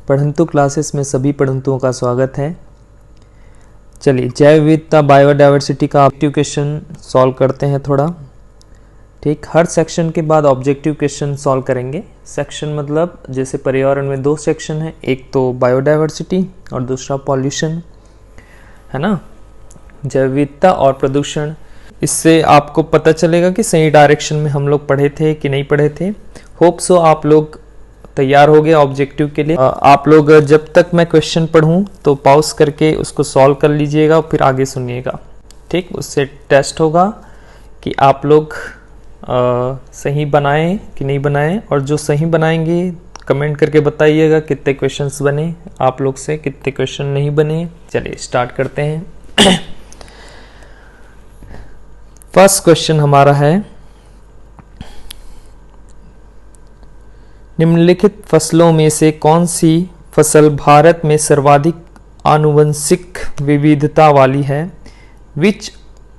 पढ़ंतु classes में सभी पढ़ंतुओं का स्वागत है। चलिए जैव विविधता बायोडायवर्सिटी का ऑब्जेक्टिव क्वेश्चन सॉल्व करते हैं थोड़ा। ठीक, हर सेक्शन के बाद ऑब्जेक्टिव क्वेश्चन सॉल्व करेंगे। सेक्शन मतलब जैसे पर्यावरण में दो सेक्शन है, एक तो बायोडायवर्सिटी और दूसरा पॉल्यूशन, है ना, जैव विविधता और प्रदूषण। इससे आपको पता चलेगा कि सही डायरेक्शन में हम लोग पढ़े थे कि नहीं पढ़े थे। होप सो आप लोग तैयार हो गए ऑब्जेक्टिव के लिए। आप लोग जब तक मैं क्वेश्चन पढ़ूं तो पॉज करके उसको सॉल्व कर लीजिएगा और फिर आगे सुनिएगा। ठीक, उससे टेस्ट होगा कि आप लोग सही बनाएं कि नहीं बनाएं, और जो सही बनाएंगे कमेंट करके बताइएगा कितने क्वेश्चंस बने आप लोग से, कितने क्वेश्चन नहीं बने। चलिए स्टार्ट करते हैं। फर्स्ट क्वेश्चन हमारा है, निम्नलिखित फसलों में से कौन सी फसल भारत में सर्वाधिक आनुवंशिक विविधता वाली है? Which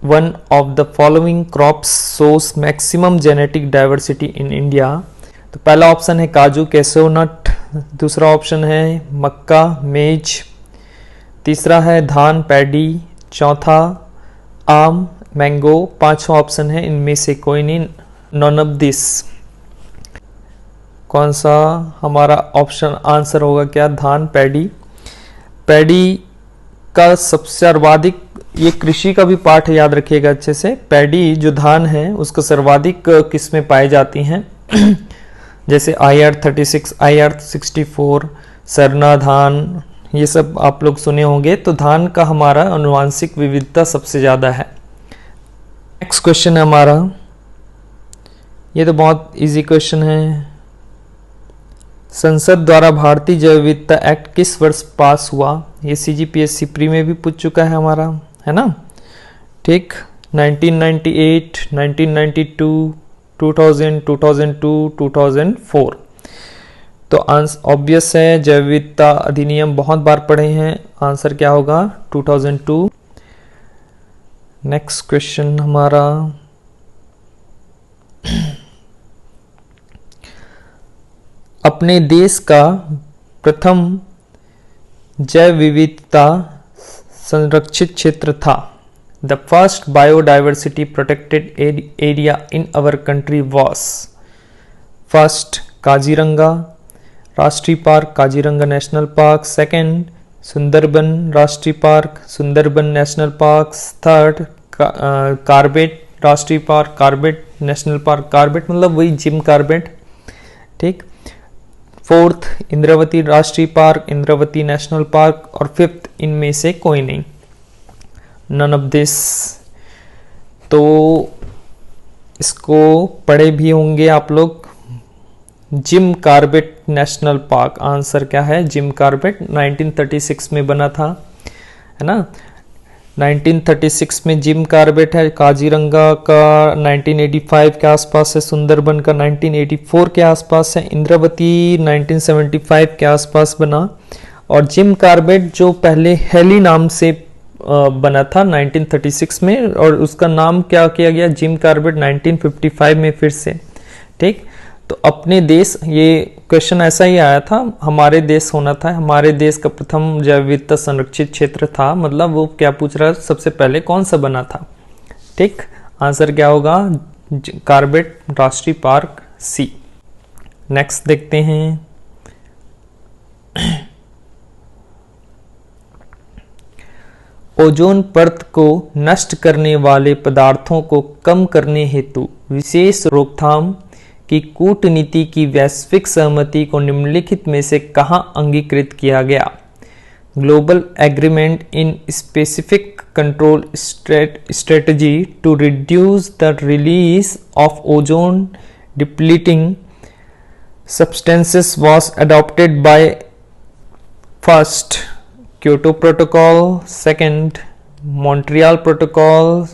one of the following crops shows maximum genetic diversity in India? तो पहला ऑप्शन है काजू कैशोनट, दूसरा ऑप्शन है मक्का मेज, तीसरा है धान पैडी, चौथा आम मैंगो, पांचवा ऑप्शन है इनमें से कोई नहीं, नॉन ऑफ दिस। कौन सा हमारा ऑप्शन आंसर होगा? क्या धान पैडी। पैडी का सबसे सर्वाधिक, ये कृषि का भी पार्ट है, याद रखिएगा अच्छे से। पैडी जो धान है उसको सर्वाधिक किस्में पाई जाती हैं जैसे IR36, IR64, सरना धान, ये सब आप लोग सुने होंगे। तो धान का हमारा आनुवांशिक विविधता सबसे ज़्यादा है। नेक्स्ट क्वेश्चन है हमारा, ये तो बहुत इजी क्वेश्चन है। संसद द्वारा भारतीय जैव विविधता एक्ट किस वर्ष पास हुआ? ये CGPSC प्री में भी पूछ चुका है हमारा, है ना। ठीक, 1998, 1992, 2000, 2002, 2004। तो आंसर ऑब्वियस है, जैव विविधता अधिनियम बहुत बार पढ़े हैं। आंसर क्या होगा? 2002। नेक्स्ट क्वेश्चन हमारा, अपने देश का प्रथम जैव विविधता संरक्षित क्षेत्र था। The first biodiversity protected area in our country was. First Kaziranga राष्ट्रीय park, Kaziranga national park. Second Sundarban राष्ट्रीय park, Sundarban national park. Third Corbett राष्ट्रीय park, Corbett national park. Corbett मतलब वही जिम कार्बेट। ठीक, फोर्थ इंद्रावती राष्ट्रीय पार्क, इंद्रावती नेशनल पार्क। और फिफ्थ इनमें से कोई नहीं, नन ऑफ दिस। तो इसको पढ़े भी होंगे आप लोग, Jim Corbett national Park. Answer क्या है? जिम कार्बेट 1936 में बना था, है ना। 1936 में जिम कार्बेट है। काजीरंगा का 1985 के आसपास है, सुंदरबन का 1984 के आसपास है, इंद्रावती 1975 के आसपास बना। और जिम कार्बेट जो पहले हेली नाम से बना था 1936 में, और उसका नाम क्या किया गया? जिम कार्बेट 1955 में फिर से। ठीक, तो अपने देश, ये क्वेश्चन ऐसा ही आया था, हमारे देश होना था। हमारे देश का प्रथम जैव विविधता संरक्षित क्षेत्र था, मतलब वो क्या पूछ रहा है, सबसे पहले कौन सा बना था। ठीक, आंसर क्या होगा? कार्बेट राष्ट्रीय पार्क, सी। नेक्स्ट देखते हैं, ओजोन परत को नष्ट करने वाले पदार्थों को कम करने हेतु विशेष रोकथाम की कूटनीति की वैश्विक सहमति को निम्नलिखित में से कहाँ अंगीकृत किया गया? Global agreement in specific control strategy to reduce the release of ozone depleting substances was adopted by first Kyoto protocol, second Montreal protocol,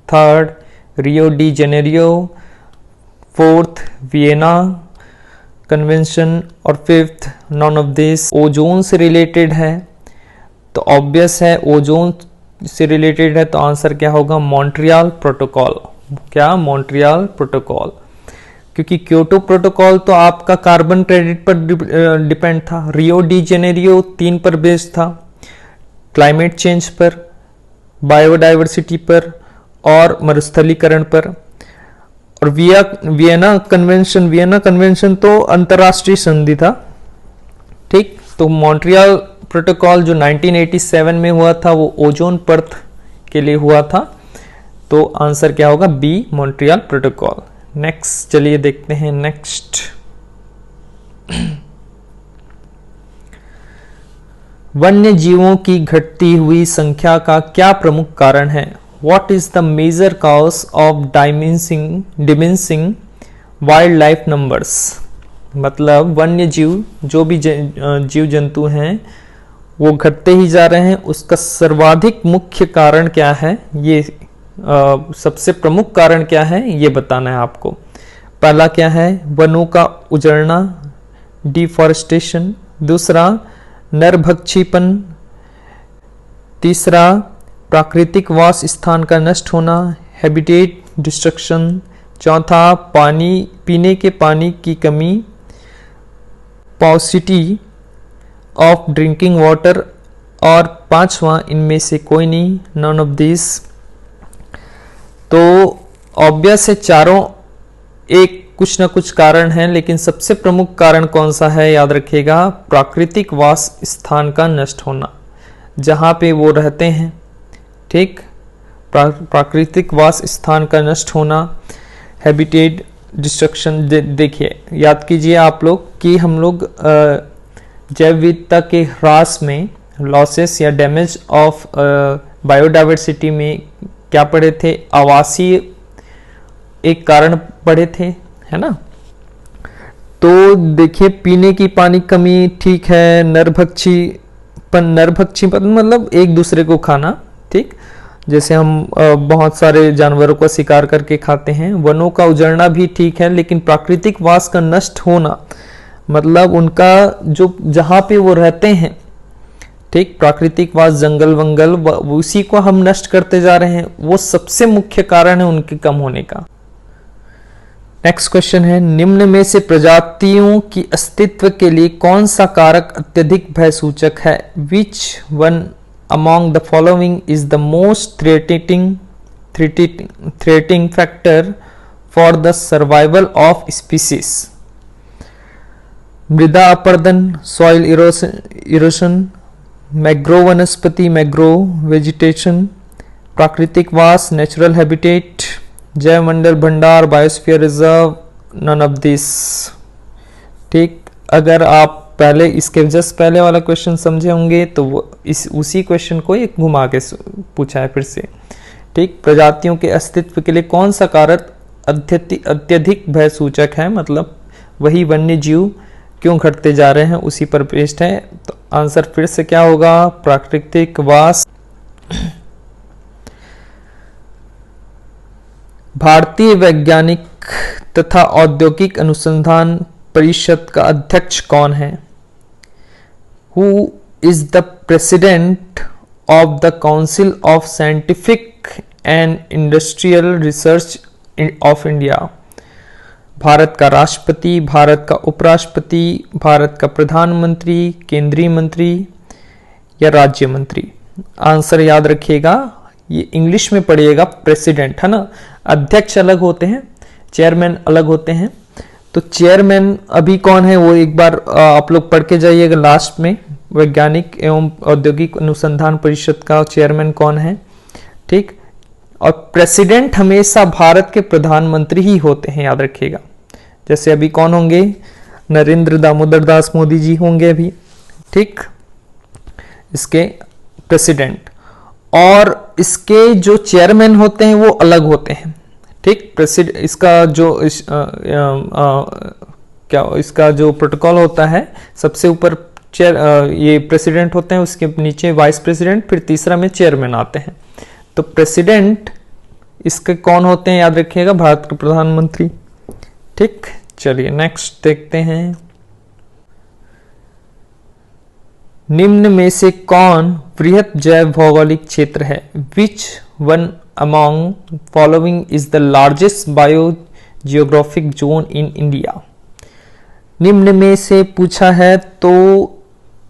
third Rio de Janeiro, fourth Vienna convention, और fifth none of this. Ozone से related है तो obvious है, ozone से related है तो answer क्या होगा? Montreal protocol. क्या? Montreal protocol. क्योंकि क्योटो प्रोटोकॉल तो आपका कार्बन क्रेडिट पर डिपेंड था, रियो डी जेनेरियो 3 पर बेस्ड था, क्लाइमेट चेंज पर, बायोडाइवर्सिटी पर और मरुस्थलीकरण पर। और वियना कन्वेंशन तो अंतर्राष्ट्रीय संधि था, ठीक। तो मॉन्ट्रियल प्रोटोकॉल जो 1987 में हुआ था वो ओजोन परत के लिए हुआ था। तो आंसर क्या होगा? B, Montreal protocol. नेक्स्ट चलिए देखते हैं नेक्स्ट। वन्य जीवों की घटती हुई संख्या का क्या प्रमुख कारण है? What is the major cause of diminishing wildlife numbers? मतलब वन्य जीव, जो भी जीव जंतु हैं वो घटते ही जा रहे हैं, उसका सर्वाधिक मुख्य कारण क्या है, ये सबसे प्रमुख कारण क्या है ये बताना है आपको। पहला क्या है? वनों का उजड़ना, डिफॉरेस्टेशन। दूसरा नरभक्षीपन। तीसरा प्राकृतिक वास स्थान का नष्ट होना, हैबिटेट डिस्ट्रक्शन। चौथा पीने के पानी की कमी, पॉसिटी ऑफ ड्रिंकिंग वाटर। और पांचवा इनमें से कोई नहीं, नॉन ऑफ दिस। तो ऑब्वियस है चारों एक कुछ ना कुछ कारण है, लेकिन सबसे प्रमुख कारण कौन सा है याद रखिएगा? प्राकृतिक वास स्थान का नष्ट होना, जहां पे वो रहते हैं, ठीक। प्राकृतिक वास स्थान का नष्ट होना, हैबिटेट डिस्ट्रक्शन। देखिए याद कीजिए आप लोग कि हम लोग जैव विविधता के ह्रास में लॉसेस या डैमेज ऑफ बायोडाइवर्सिटी में क्या पढ़े थे? आवासीय एक कारण पढ़े थे, है ना। तो देखिए पीने की पानी कमी, ठीक है। नरभक्षीपन मतलब एक दूसरे को खाना, ठीक। जैसे हम बहुत सारे जानवरों का शिकार करके खाते हैं। वनों का उजड़ना भी ठीक है, लेकिन प्राकृतिक वास का नष्ट होना मतलब उनका जो जहां पे वो रहते हैं, ठीक, प्राकृतिक वास जंगल वंगल, उसी को हम नष्ट करते जा रहे हैं, वो सबसे मुख्य कारण है उनके कम होने का। नेक्स्ट क्वेश्चन है, निम्न में से प्रजातियों की अस्तित्व के लिए कौन सा कारक अत्यधिक भय सूचक है? Which one among the following is the most threatening factor for the survival of species? मृदा अपरदन, सॉइल इरोशन, मैग्रोव वनस्पति, मैग्रोव वेजिटेशन, प्राकृतिक वास, नेचुरल हैबिटेट, जैव मंडल भंडार, biosphere reserve, none of this, ठीक। अगर आप पहले इसके जस्ट पहले वाला क्वेश्चन समझे होंगे तो वो उसी क्वेश्चन को एक घुमा के पूछा है फिर से, ठीक। प्रजातियों के अस्तित्व के लिए कौन सा कारक अत्यधिक भय सूचक है, मतलब वही वन्य जीव क्यों घटते जा रहे हैं उसी पर बेस्ड है। तो आंसर फिर से क्या होगा? प्राकृतिक वास। भारतीय वैज्ञानिक तथा औद्योगिक अनुसंधान परिषद का अध्यक्ष कौन है? Who is the president of the Council of Scientific and Industrial Research of India? Bharat का राष्ट्रपति, भारत का उपराष्ट्रपति, भारत का प्रधानमंत्री, केंद्रीय मंत्री या राज्य मंत्री? आंसर याद रखिएगा, ये इंग्लिश में पढ़िएगा, प्रेसिडेंट, है ना। अध्यक्ष अलग होते हैं, चेयरमैन अलग होते हैं। तो चेयरमैन अभी कौन है वो एक बार आप लोग पढ़ के जाइएगा लास्ट में। वैज्ञानिक एवं औद्योगिक अनुसंधान परिषद का चेयरमैन कौन है, ठीक। और प्रेसिडेंट हमेशा भारत के प्रधानमंत्री ही होते हैं, याद रखिएगा। जैसे अभी कौन होंगे? नरेंद्र दामोदर दास मोदी जी होंगे अभी, ठीक, इसके प्रेसिडेंट। और इसके जो चेयरमैन होते हैं वो अलग होते हैं, ठीक। इसका जो इसका जो प्रोटोकॉल होता है, सबसे ऊपर ये प्रेसिडेंट होते हैं, उसके नीचे वाइस प्रेसिडेंट, फिर तीसरा में चेयरमैन आते हैं। तो प्रेसिडेंट इसके कौन होते हैं याद रखिएगा? भारत के प्रधानमंत्री, ठीक। चलिए नेक्स्ट देखते हैं, निम्न में से कौन वृहत जैव भौगोलिक क्षेत्र है? Which one among following is the largest geographic zone in India. निम्न में से पूछा है तो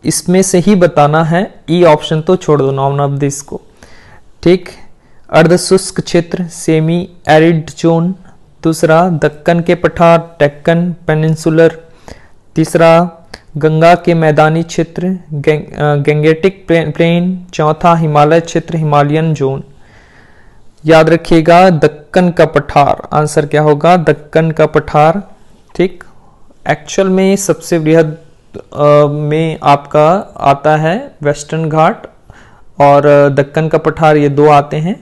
इसमें से ही बताना है, ई ऑप्शन तो छोड़ दो नाउन ऑफ दिस को। ठीक, अर्ध शुष्क क्षेत्र सेमी एरिड जोन, दूसरा दक्कन के पठार डेक्कन पेनिनसुलर, तीसरा गंगा के मैदानी क्षेत्र गैंगेटिक प्लेन, चौथा हिमालय क्षेत्र हिमालयन जोन। याद रखिएगा दक्कन का पठार, आंसर क्या होगा दक्कन का पठार। ठीक, एक्चुअल में सबसे बृहद में आपका आता है वेस्टर्न घाट और दक्कन का पठार, ये दो आते हैं,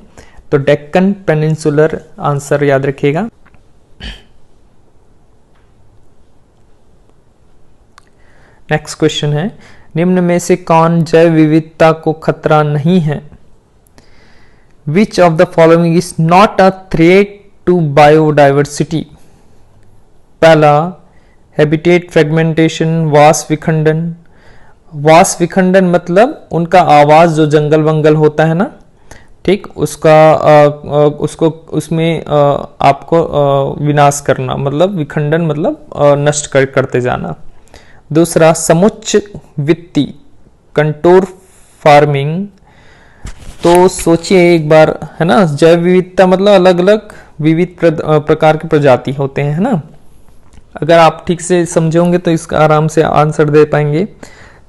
तो डेक्कन पेनिनसुलर आंसर याद रखिएगा। नेक्स्ट क्वेश्चन है, निम्न में से कौन जैव विविधता को खतरा नहीं है? Which of the following is not a threat to biodiversity? पहला हैबिटेट फ्रेगमेंटेशन, वास विखंडन। वास विखंडन मतलब उनका आवास जो जंगल वंगल होता है ना, ठीक, उसको उसमें आपको विनाश करना, मतलब विखंडन मतलब नष्ट करते जाना। दूसरा समुच्च वित्ती कंटोर फार्मिंग। तो सोचिए एक बार, है ना, जैव विविधता मतलब अलग अलग विविध प्रकार के प्रजाति होते हैं, है ना। अगर आप ठीक से समझोगे तो इसका आराम से आंसर दे पाएंगे।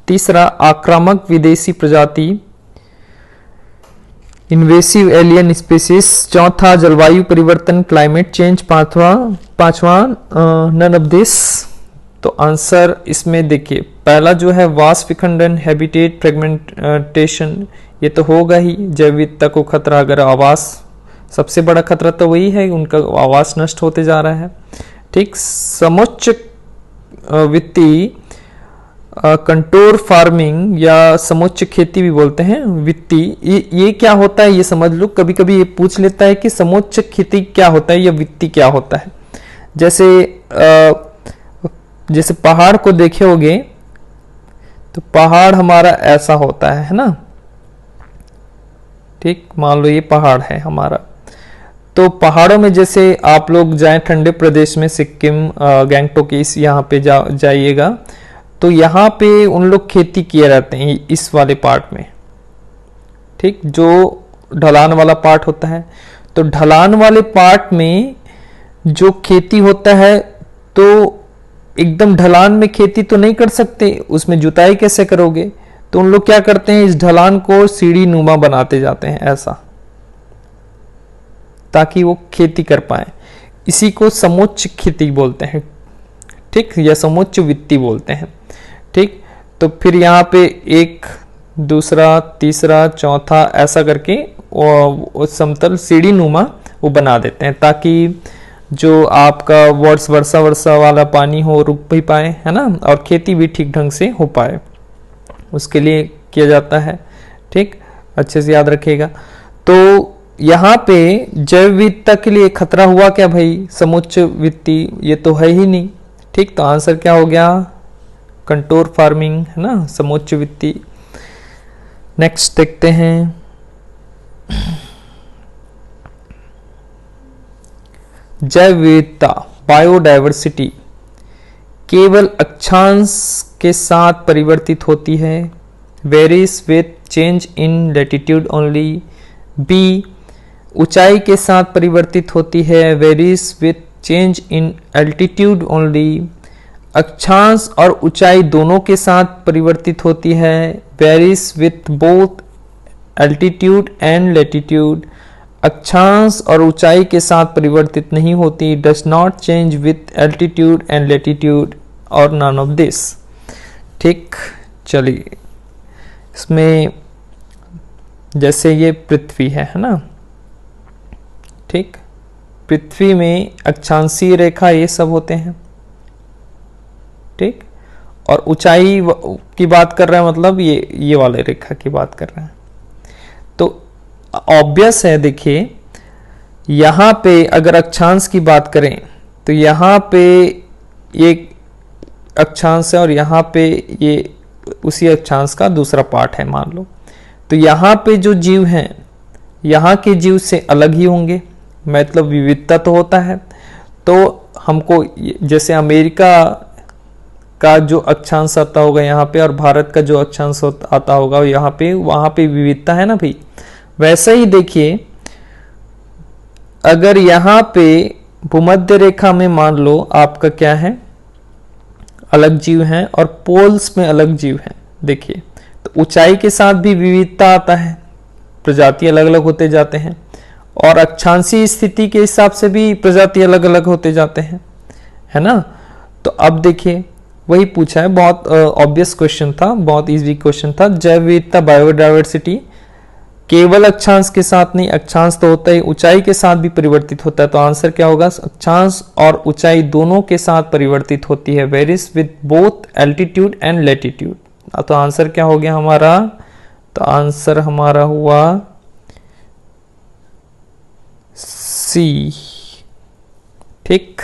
तीसरा आक्रामक विदेशी प्रजाति इन्वेसिव एलियन स्पीसीज। चौथा जलवायु परिवर्तन क्लाइमेट चेंज। पांचवा नन ऑफ दिस। तो आंसर इसमें देखिए, पहला जो है वास विखंडन हैबिटेट फ्रेगमेंटेशन, ये तो होगा ही। जैव विविधता को खतरा, अगर आवास, सबसे बड़ा खतरा तो वही है, उनका आवास नष्ट होते जा रहा है। ठीक, समुच्च वित्ती कंटोर फार्मिंग या समुच्च खेती भी बोलते हैं वित्ती, ये क्या होता है ये समझ लो। कभी कभी ये पूछ लेता है कि समुच्च खेती क्या होता है या वित्ती क्या होता है। जैसे पहाड़ को देखे होगे तो पहाड़ हमारा ऐसा होता है ना, ठीक, मान लो ये पहाड़ है हमारा, तो पहाड़ों में जैसे आप लोग जाएं ठंडे प्रदेश में, सिक्किम गैंगटोक इस यहाँ पे जाइएगा, तो यहाँ पे उन लोग खेती किए रहते हैं इस वाले पार्ट में, ठीक, जो ढलान वाला पार्ट होता है। तो ढलान वाले पार्ट में जो खेती होता है, तो एकदम ढलान में खेती तो नहीं कर सकते, उसमें जुताई कैसे करोगे, तो उन लोग क्या करते हैं, इस ढलान को सीढ़ी नुमा बनाते जाते हैं ऐसा, ताकि वो खेती कर पाए। इसी को समुच्च खेती बोलते हैं, ठीक, या समुच्च वित्ती बोलते हैं। ठीक, तो फिर यहाँ पे एक, दूसरा, तीसरा, चौथा ऐसा करके वो समतल सीढ़ी नुमा वो बना देते हैं, ताकि जो आपका वर्षा वाला पानी हो रुक भी पाए, है ना, और खेती भी ठीक ढंग से हो पाए, उसके लिए किया जाता है। ठीक, अच्छे से याद रखिएगा। तो यहाँ पे जैव विविधता के लिए खतरा हुआ क्या भाई, समुच्च वित्ती, ये तो है ही नहीं। ठीक, तो आंसर क्या हो गया, कंटोर फार्मिंग, है ना, समुच्च वित्ती। नेक्स्ट देखते हैं, जैव विविधता बायोडायवर्सिटी केवल अक्षांश के साथ परिवर्तित होती है, varies with change in latitude only. B, ऊंचाई के साथ परिवर्तित होती है, varies with change in altitude only. अक्षांश और ऊंचाई दोनों के साथ परिवर्तित होती है, varies with both altitude and latitude. अक्षांश और ऊंचाई के साथ परिवर्तित नहीं होती, does not change with altitude and latitude, और नन ऑफ दिस। ठीक, चलिए, इसमें जैसे ये पृथ्वी है ना, ठीक, पृथ्वी में अक्षांशीय रेखा ये सब होते हैं, ठीक, और ऊंचाई की बात कर रहे हैं, मतलब ये वाले रेखा की बात कर रहे हैं। तो ऑब्वियस है, देखिए यहाँ पे अगर अक्षांश की बात करें तो यहाँ पे एक अक्षांश है और यहाँ पे ये उसी अक्षांश का दूसरा पार्ट है मान लो। तो यहाँ पे जो जीव हैं यहाँ के जीव से अलग ही होंगे, मतलब विविधता तो होता है। तो हमको जैसे अमेरिका का जो अक्षांश आता होगा यहाँ पे और भारत का जो अक्षांश आता होगा यहाँ पे, वहां पे विविधता है ना भाई। वैसे ही देखिए, अगर यहाँ पे भूमध्य रेखा में मान लो आपका क्या है, अलग जीव हैं और पोल्स में अलग जीव हैं। देखिए, तो ऊंचाई के साथ भी विविधता आता है, प्रजाति अलग अलग होते जाते हैं, और अक्षांशीय स्थिति के हिसाब से भी प्रजाति अलग अलग होते जाते हैं, है ना। तो अब देखिए, वही पूछा है, बहुत ऑब्वियस क्वेश्चन था, बहुत इजी क्वेश्चन था। जैव विविधता बायोडायवर्सिटी केवल अक्षांश के साथ नहीं, अक्षांश तो होता है, ऊंचाई के साथ भी परिवर्तित होता है। तो आंसर क्या होगा, अक्षांश और ऊंचाई दोनों के साथ परिवर्तित होती है, varies with both altitude and latitude. तो आंसर क्या हो गया हमारा, तो आंसर हमारा हुआ सी। ठीक,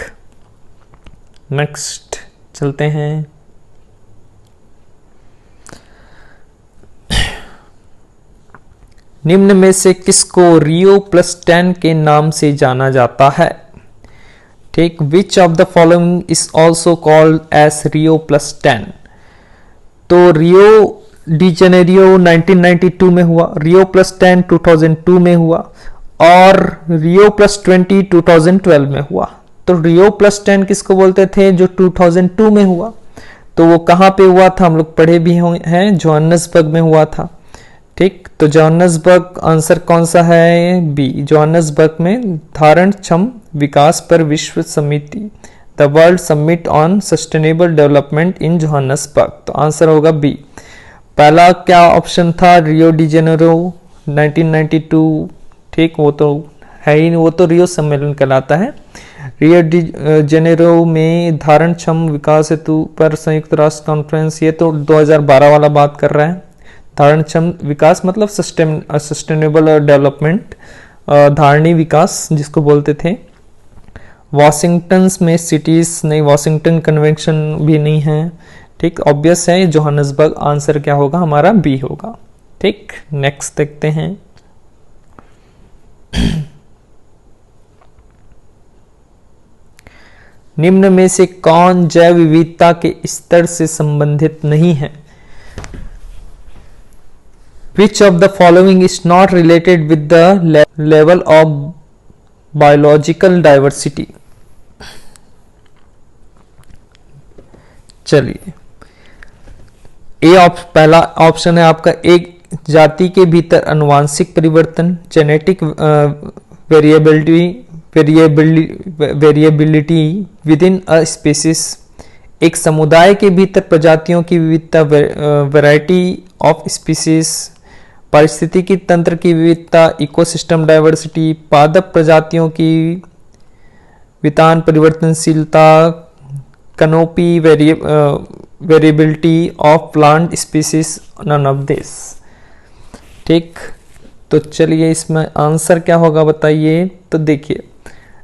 नेक्स्ट चलते हैं। निम्न में से किसको रियो प्लस 10 के नाम से जाना जाता है। ठीक, which of the following is also called as Rio plus 10। तो रियो डी जेनेरियो 1992 में हुआ, रियो प्लस 10 2002 में हुआ, और रियो प्लस 20 2012 में हुआ। तो रियो प्लस 10 किसको बोलते थे, जो 2002 में हुआ। तो वो कहाँ पे हुआ था, हम लोग पढ़े भी हैं, जोहान्सबर्ग में हुआ था। ठीक, तो जोहान्सबर्ग आंसर कौन सा है, बी। जोहान्सबर्ग में धारण क्षम विकास पर विश्व समिति, the world summit on sustainable development in Johannesburg. तो आंसर होगा बी। पहला क्या ऑप्शन था, रियो डी जेनेरो 1992। ठीक, वो तो है ही, वो तो रियो सम्मेलन कहलाता है। रियो डी जेनेरो में धारण क्षम विकास हेतु पर संयुक्त राष्ट्र कॉन्फ्रेंस, ये तो 2012 वाला बात कर रहा है। धारण क्षम विकास मतलब सस्टेनेबल डेवलपमेंट, धारणी विकास जिसको बोलते थे। वॉशिंगटन में सिटीज नहीं, वॉशिंगटन कन्वेंशन भी नहीं है। ठीक, ऑब्वियस है, जोहान्सबर्ग आंसर क्या होगा हमारा, बी होगा। ठीक, नेक्स्ट देखते हैं। निम्न में से कौन जैव विविधता के स्तर से संबंधित नहीं है। Which of the following is not related with the level of biological diversity? चलिए, पहला ऑप्शन है आपका, एक जाति के भीतर अनुवांशिक परिवर्तन, genetic variability with in a species. एक समुदाय के भीतर प्रजातियों की विविधता, वैरायटी ऑफ स्पीसीज। पारिस्थितिकी तंत्र की विविधता, इकोसिस्टम डाइवर्सिटी। पादप प्रजातियों की वितान परिवर्तनशीलता, canopy variability of plant species, none of this. ठीक, तो चलिए इसमें आंसर क्या होगा बताइए। तो देखिए,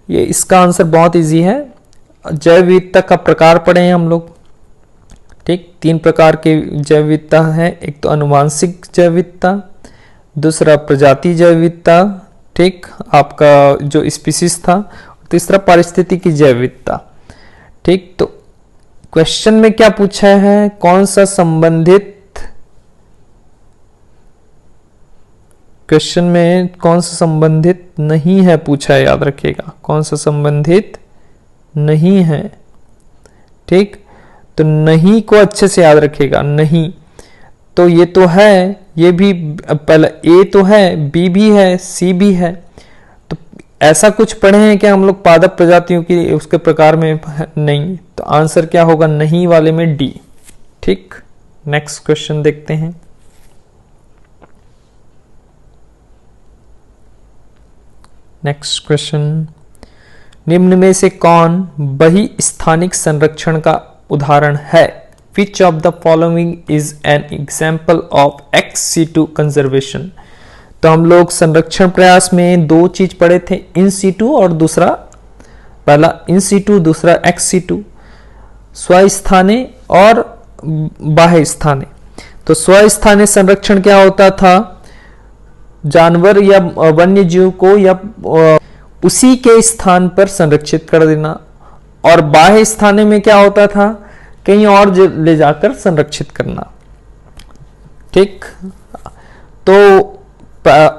ये इसका आंसर बहुत इजी है। जैव विविधता का प्रकार पढ़े हैं हम लोग। ठीक, 3 प्रकार के जैव विविधता है, एक तो अनुवांशिक जैव विविधता, दूसरा प्रजाति जैव विविधता, ठीक, आपका जो स्पीसीज था, तीसरा पारिस्थितिकी जैव विविधता। ठीक, तो क्वेश्चन में क्या पूछा है, कौन सा संबंधित, क्वेश्चन में कौन सा संबंधित नहीं है पूछा है, याद रखिएगा, कौन सा संबंधित नहीं है। ठीक, तो नहीं को अच्छे से याद रखिएगा। नहीं तो ये तो है, ये भी पहले ए तो है, बी भी है, सी भी है। तो ऐसा कुछ पढ़े हैं क्या हम लोग पादप प्रजातियों की उसके प्रकार में, नहीं। तो आंसर क्या होगा नहीं वाले में, डी। ठीक, नेक्स्ट क्वेश्चन देखते हैं। नेक्स्ट क्वेश्चन, निम्न में से कौन बहिस्थानिक संरक्षण का उदाहरण है। Which of the following is an example of ex situ conservation? तो हम लोग संरक्षण प्रयास में 2 चीज पढ़े थे, इन सीटू और दूसरा, पहला इन सीटू, दूसरा एक्स सीटू, स्वस्थाने और बाह्य स्थाने। तो स्वस्थाने संरक्षण क्या होता था, जानवर या वन्य जीव को या उसी के स्थान पर संरक्षित कर देना, और बाह्य स्थाने में क्या होता था, कहीं और ले जाकर संरक्षित करना। ठीक, तो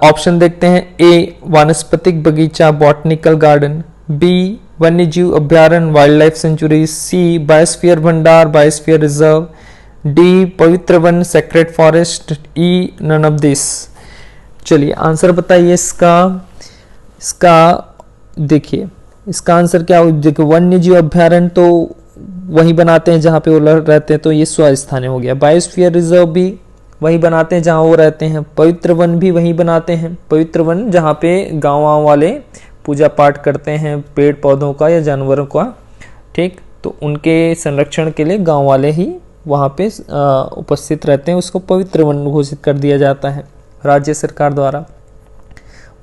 ऑप्शन देखते हैं, ए वानस्पतिक बगीचा बॉटनिकल गार्डन, बी वन्यजीव अभ्यारण्य wildlife sanctuary, C biosphere भंडार बायोस्फीयर रिजर्व, डी पवित्र वन sacred forest, E none of this. चलिए आंसर बताइए इसका। देखिए इसका आंसर क्या हो, देखिए वन्यजीव अभ्यारण्य तो वही बनाते हैं जहाँ पे वो रहते हैं, तो ये स्वस्थानीय हो गया। बायोस्फीयर रिजर्व भी वही बनाते हैं जहाँ वो रहते हैं। पवित्र वन भी वही बनाते हैं, पवित्र वन जहाँ पे गाँव वाले पूजा पाठ करते हैं पेड़ पौधों का या जानवरों का। ठीक, तो उनके संरक्षण के लिए गांव वाले ही वहाँ पे उपस्थित रहते हैं, उसको पवित्र वन घोषित कर दिया जाता है राज्य सरकार द्वारा।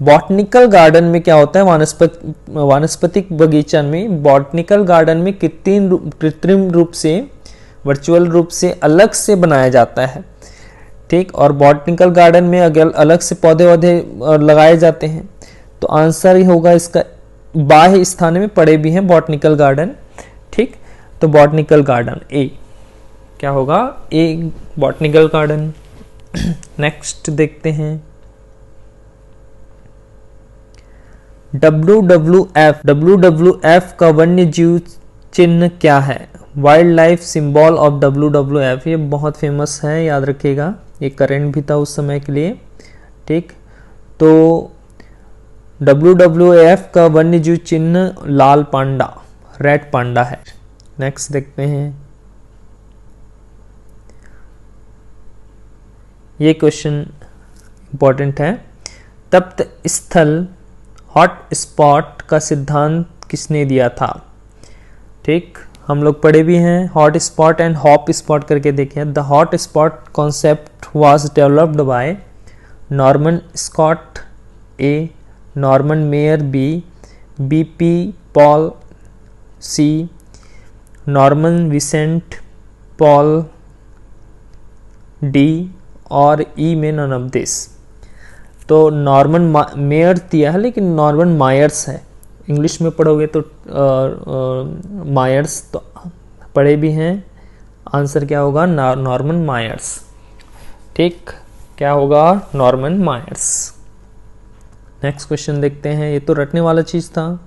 बॉटनिकल गार्डन में क्या होता है, वानस्पतिक बगीचा में, बॉटनिकल गार्डन में कृत्रिम रूप से, वर्चुअल रूप से अलग से बनाया जाता है। ठीक, और बॉटनिकल गार्डन में अगर अलग से पौधे वौधे लगाए जाते हैं, तो आंसर ही होगा इसका बाह्य स्थान में पड़े भी हैं बॉटनिकल गार्डन। ठीक, तो बॉटनिकल गार्डन ए क्या होगा, ए बॉटनिकल गार्डन। नेक्स्ट देखते हैं WWF का वन्य जीव चिन्ह क्या है, wild life symbol of WWF। ये बहुत फेमस है, याद रखिएगा, ये करेंट भी था उस समय के लिए। ठीक, तो WWF का वन्यजीव चिन्ह लाल पांडा, रेड पांडा है। नेक्स्ट देखते हैं, ये क्वेश्चन इंपॉर्टेंट है। तप्त स्थल हॉट स्पॉट का सिद्धांत किसने दिया था। ठीक, हम लोग पढ़े भी हैं, hot spot and hop spot करके देखें। The hot spot concept was developed by Norman Scott, A Norman Myer, B BP Paul, C Norman Vincent Paul, D और ई में नन ऑफ दिस। तो नॉर्मन मेयर दिया है, लेकिन Norman Myers है, English में पढ़ोगे तो मायर्स तो पढ़े भी हैं। आंसर क्या होगा, नॉर्मन मायर्स। ठीक, क्या होगा, नॉर्मन मायर्स। नेक्स्ट क्वेश्चन देखते हैं, ये तो रटने वाला चीज था।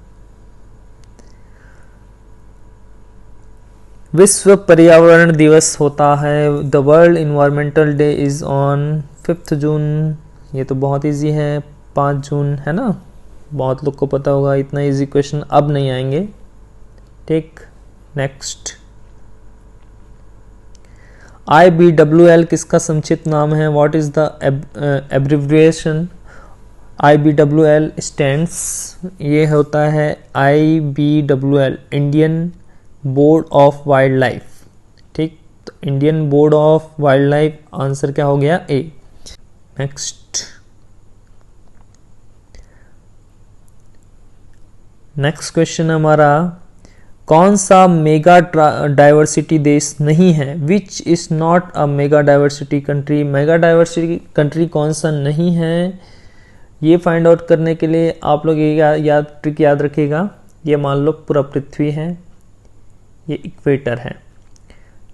विश्व पर्यावरण दिवस होता है, the world environmental day is on 5 जून। ये तो बहुत इजी है, 5 जून है ना, बहुत लोग को पता होगा। इतना इजी क्वेश्चन अब नहीं आएंगे। ठीक, नेक्स्ट IBWL किसका संक्षिप्त नाम है, what is the abbreviation. IBWL stands, ये होता है IBWL Indian board of wild life. ठीक, तो Indian board of wild life, answer क्या हो गया, ए। नेक्स्ट क्वेश्चन हमारा, कौन सा मेगा डाइवर्सिटी देश नहीं है, which is not a mega diversity country. Mega diversity country कौन सा नहीं है, ये फाइंड आउट करने के लिए आप लोग ये ट्रिक याद रखिएगा। ये मान लो पूरा पृथ्वी है, ये इक्वेटर है।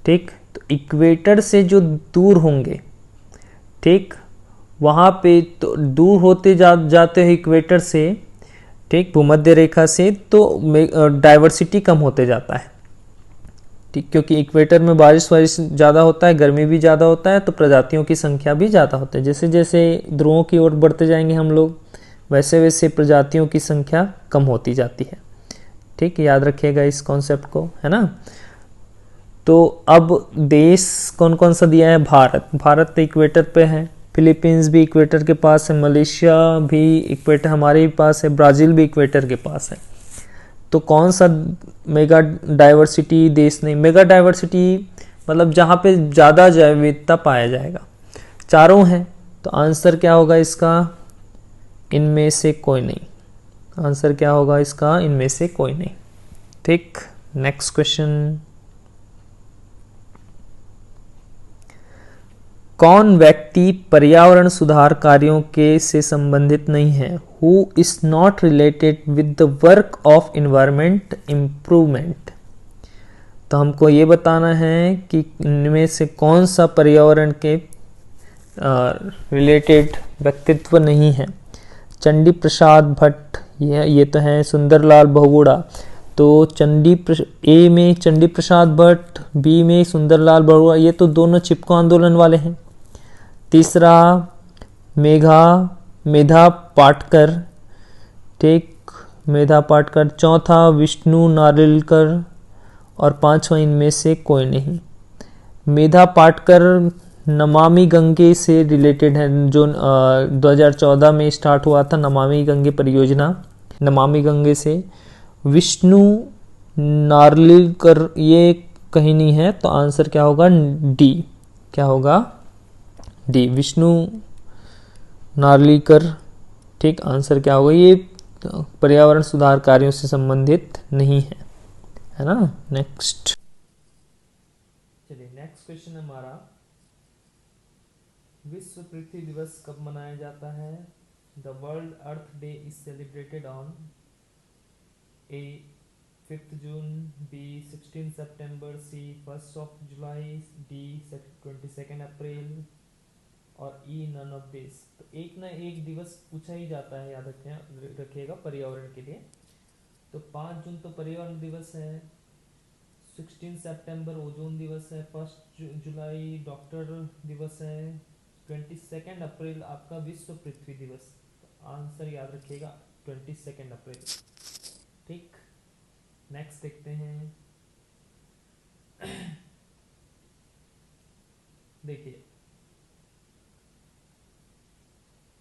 ठीक, तो इक्वेटर से जो दूर होंगे, ठीक, वहाँ पे तो दूर होते जाते हैं इक्वेटर से, ठीक, भूमध्य रेखा से, तो डाइवर्सिटी कम होते जाता है। ठीक, क्योंकि इक्वेटर में बारिश ज़्यादा होता है, गर्मी भी ज़्यादा होता है, तो प्रजातियों की संख्या भी ज़्यादा होती है। जैसे जैसे ध्रुवों की ओर बढ़ते जाएंगे हम लोग, वैसे वैसे प्रजातियों की संख्या कम होती जाती है। ठीक, याद रखिएगा इस कॉन्सेप्ट को, है ना। तो अब देश कौन कौन सा दिया है, भारत तो इक्वेटर पे है, फिलीपींस भी इक्वेटर के पास है, मलेशिया भी इक्वेटर हमारे पास है, ब्राज़ील भी इक्वेटर के पास है। तो कौन सा मेगा डाइवर्सिटी देश नहीं, मेगा डाइवर्सिटी मतलब जहाँ पे ज़्यादा जैव विविधता पाया जाएगा, चारों हैं। तो आंसर क्या होगा इसका, इनमें से कोई नहीं। आंसर क्या होगा इसका, इनमें से कोई नहीं। ठीक, नेक्स्ट क्वेश्चन, कौन व्यक्ति पर्यावरण सुधार कार्यों के से संबंधित नहीं है? Who is not related with the work of environment improvement. तो हमको ये बताना है कि इनमें से कौन सा पर्यावरण के रिलेटेड व्यक्तित्व नहीं है। चंडी प्रसाद भट्ट, ये तो है सुंदरलाल बहुगुणा। तो ए में चंडी प्रसाद भट्ट, बी में सुंदरलाल बहुगुणा, ये तो दोनों चिपको आंदोलन वाले हैं। तीसरा मेधा पाटकर, ठीक, मेधा पाटकर। चौथा विष्णु नारिलकर और पांचवा इनमें से कोई नहीं। मेधा पाटकर नमामि गंगे से रिलेटेड है, जो 2014 में स्टार्ट हुआ था नमामि गंगे परियोजना, नमामि गंगे से। विष्णु नार्लिकर ये कहीं नहीं है, तो आंसर क्या होगा? डी। क्या होगा? डी, विष्णु नार्लिकर। ठीक, आंसर क्या होगा? ये पर्यावरण सुधार कार्यों से संबंधित नहीं है ना। नेक्स्ट, चलिए नेक्स्ट क्वेश्चन हमारा, विश्व पृथ्वी दिवस कब मनाया जाता है? The World Earth Day is celebrated on A 5th June, B 16 September, C 1 July, D 22 April और ई नन ऑफ दिस। तो एक ना एक दिवस पूछा ही जाता है, याद रखिएगा पर्यावरण के लिए। तो 5 जून तो पर्यावरण दिवस है, 16 सितंबर ओजोन दिवस है, 1 जुलाई डॉक्टर दिवस है, 22 अप्रैल आपका विश्व पृथ्वी दिवस। तो आंसर याद रखिएगा 22 अप्रैल। ठीक, नेक्स्ट देखते हैं। देखिए,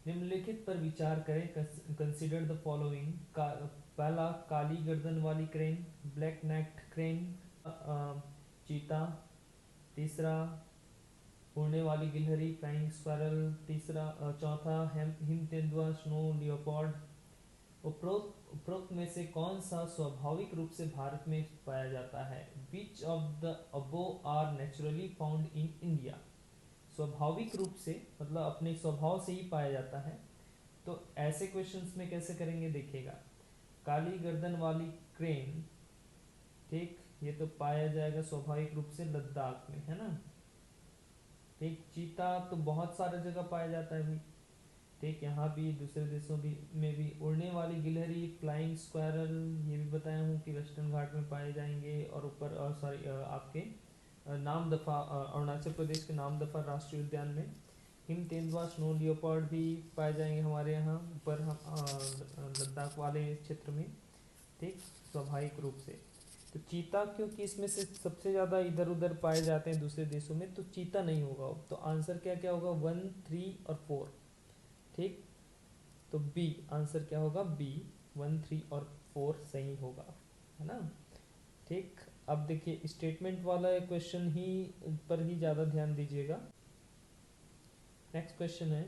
निम्नलिखित पर विचार करें, कंसिडर द फॉलोइंग। पहला, काली गर्दन वाली क्रेन, ब्लैक नेक्ड क्रेन, चीता। तीसरा, उड़ने वाली गिलहरी, फ्लाइंग स्क्वारल। चौथा, हिम तेंदुआ, स्नो लियोपार्ड। उपरोक्त में से कौन सा स्वाभाविक रूप से भारत में पाया जाता है? Which of the above are naturally found in India. स्वाभाविक रूप से मतलब अपने स्वभाव से ही पाया जाता है। तो ऐसे क्वेश्चंस में कैसे करेंगे देखिएगा। काली गर्दन वाली क्रेन, ठीक, ये तो पाया जाएगा स्वाभाविक रूप से लद्दाख में, है ना। ठीक, चीता तो बहुत सारे जगह पाया जाता है भी, ठीक, यहाँ भी दूसरे देशों भी में भी। उड़ने वाली गिलहरी, फ्लाइंग स्क्वायरल, ये भी बताया हूँ कि वेस्टर्न घाट में पाए जाएंगे। और ऊपर आपके नामदफा, अरुणाचल प्रदेश के नामदफा राष्ट्रीय उद्यान में। हिम तेंदुआ, स्नो लियोपार्ड भी पाए जाएंगे हमारे यहाँ ऊपर लद्दाख वाले क्षेत्र में, ठीक, स्वाभाविक रूप से। तो चीता क्योंकि इसमें से सबसे ज़्यादा इधर उधर पाए जाते हैं दूसरे देशों में, तो चीता नहीं होगा। तो आंसर क्या क्या होगा? 1, 3 और 4। ठीक, तो बी आंसर क्या होगा? बी, 1, 3 और 4 सही होगा, है ना। ठीक, अब देखिए स्टेटमेंट वाला क्वेश्चन ही पर ही ज़्यादा ध्यान दीजिएगा। नेक्स्ट क्वेश्चन है,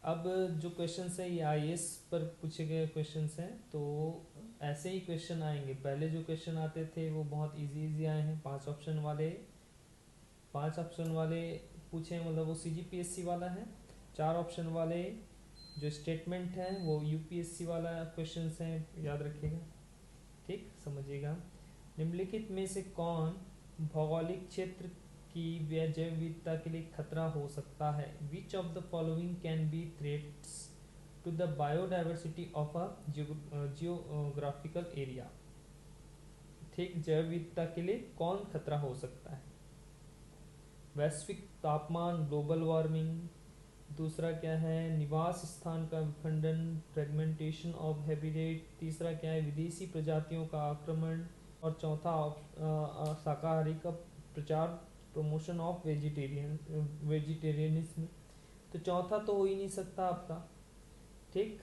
अब जो क्वेश्चन है ये आईएएस पर पूछे गए क्वेश्चन हैं। तो ऐसे ही क्वेश्चन आएंगे। पहले जो क्वेश्चन आते थे वो बहुत इजी आए हैं, 5 ऑप्शन वाले पूछे, मतलब वो सीजीपीएससी वाला है। 4 ऑप्शन वाले जो स्टेटमेंट है वो यूपीएससी वाला क्वेश्चन है, याद रखिएगा। ठीक, समझिएगा। निम्नलिखित में से कौन भौगोलिक क्षेत्र की जैव विविधता के लिए खतरा हो सकता है? Which of the following can be threats to the biodiversity of a geographical area. ठीक, जैव विविधता के लिए कौन खतरा हो सकता है? वैश्विक तापमान, ग्लोबल वार्मिंग। दूसरा क्या है? निवास स्थान का विखंडन, फ्रेगमेंटेशन ऑफ हैबिटेट। तीसरा क्या है? विदेशी प्रजातियों का आक्रमण। और चौथा शाकाहारी का प्रचार, प्रमोशन ऑफ वेजिटेरियनिज्म। तो चौथा तो हो ही नहीं सकता आपका। ठीक,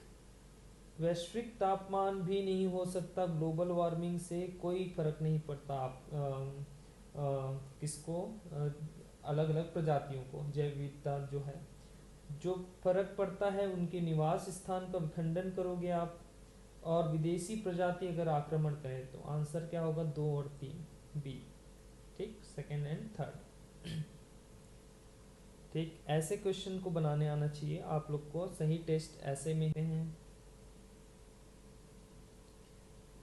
वैश्विक तापमान भी नहीं हो सकता, ग्लोबल वार्मिंग से कोई फर्क नहीं पड़ता आप किसको, अलग अलग प्रजातियों को, जैव विविधता जो है। जो फर्क पड़ता है उनके निवास स्थान का विखंडन करोगे आप, और विदेशी प्रजाति अगर आक्रमण करें। तो आंसर क्या होगा? 2 और 3, बी। ठीक, सेकेंड एंड थर्ड। ठीक, ऐसे क्वेश्चन को बनाने आना चाहिए आप लोग को। सही टेस्ट ऐसे में हैं।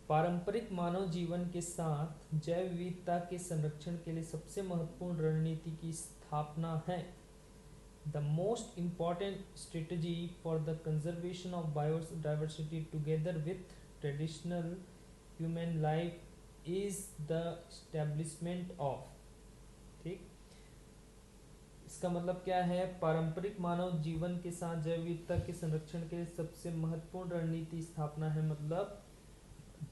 पारंपरिक मानव जीवन के साथ जैव विविधता के संरक्षण के लिए सबसे महत्वपूर्ण रणनीति की स्थापना है। The most important strategy for the conservation of biodiversity together with traditional human life is the establishment of. ठीक, इसका मतलब क्या है? पारंपरिक मानव जीवन के साथ जैव विविधता के संरक्षण के लिए सबसे महत्वपूर्ण रणनीति स्थापना है। मतलब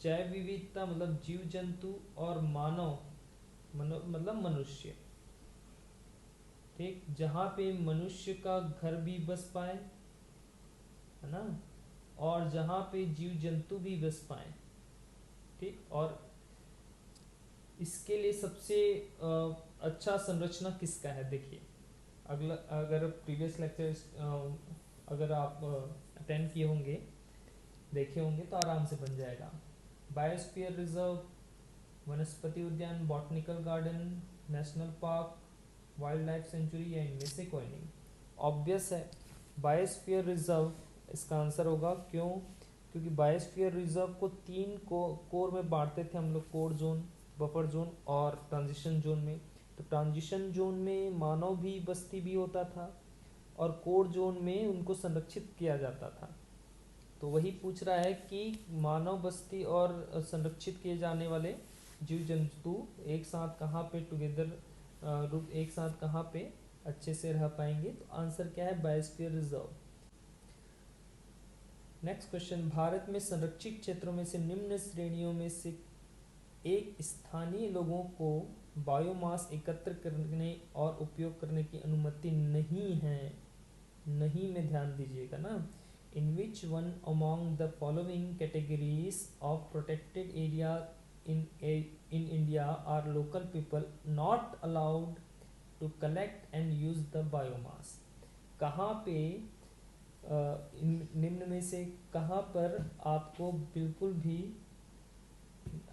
जैव विविधता मतलब जीव जंतु और मानव मतलब मनुष्य। ठीक, जहाँ पे मनुष्य का घर भी बस पाए, है ना, और जहाँ पे जीव जंतु भी बस पाए। ठीक, और इसके लिए सबसे अच्छा संरचना किसका है? देखिए, अगला अगर प्रीवियस लेक्चर अगर आप अटेंड किए होंगे, देखे होंगे, तो आराम से बन जाएगा। बायोस्फीयर रिजर्व, वनस्पति उद्यान, botanical garden, national park, wild life sanctuary या इनमें से कोई नहीं। ऑब्वियस है बायोस्फीयर रिजर्व इसका आंसर होगा। क्यों? क्योंकि बायोस्फीयर रिजर्व को 3 कोर में बांटते थे हम लोग, कोर जोन, बफर जोन और ट्रांजिशन जोन में। तो ट्रांजिशन जोन में मानव भी बस्ती भी होता था और कोर जोन में उनको संरक्षित किया जाता था। तो वही पूछ रहा है कि मानव बस्ती और संरक्षित किए जाने वाले जीव जंतु एक साथ कहाँ पे टुगेदर एक साथ कहाँ पे अच्छे से रह पाएंगे। तो आंसर क्या है? Biosphere reserve. Next question, Bharat में संरक्षित क्षेत्रों में से निम्न श्रेणियों में से एक स्थानीय लोगों को बायोमास एकत्र करने और उपयोग करने की अनुमति नहीं है। नहीं में ध्यान दीजिएगा ना। In which one among the following categories of protected area in India are local people not allowed to collect and use the biomass? कहाँ पे निम्न में से कहाँ पर आपको बिल्कुल भी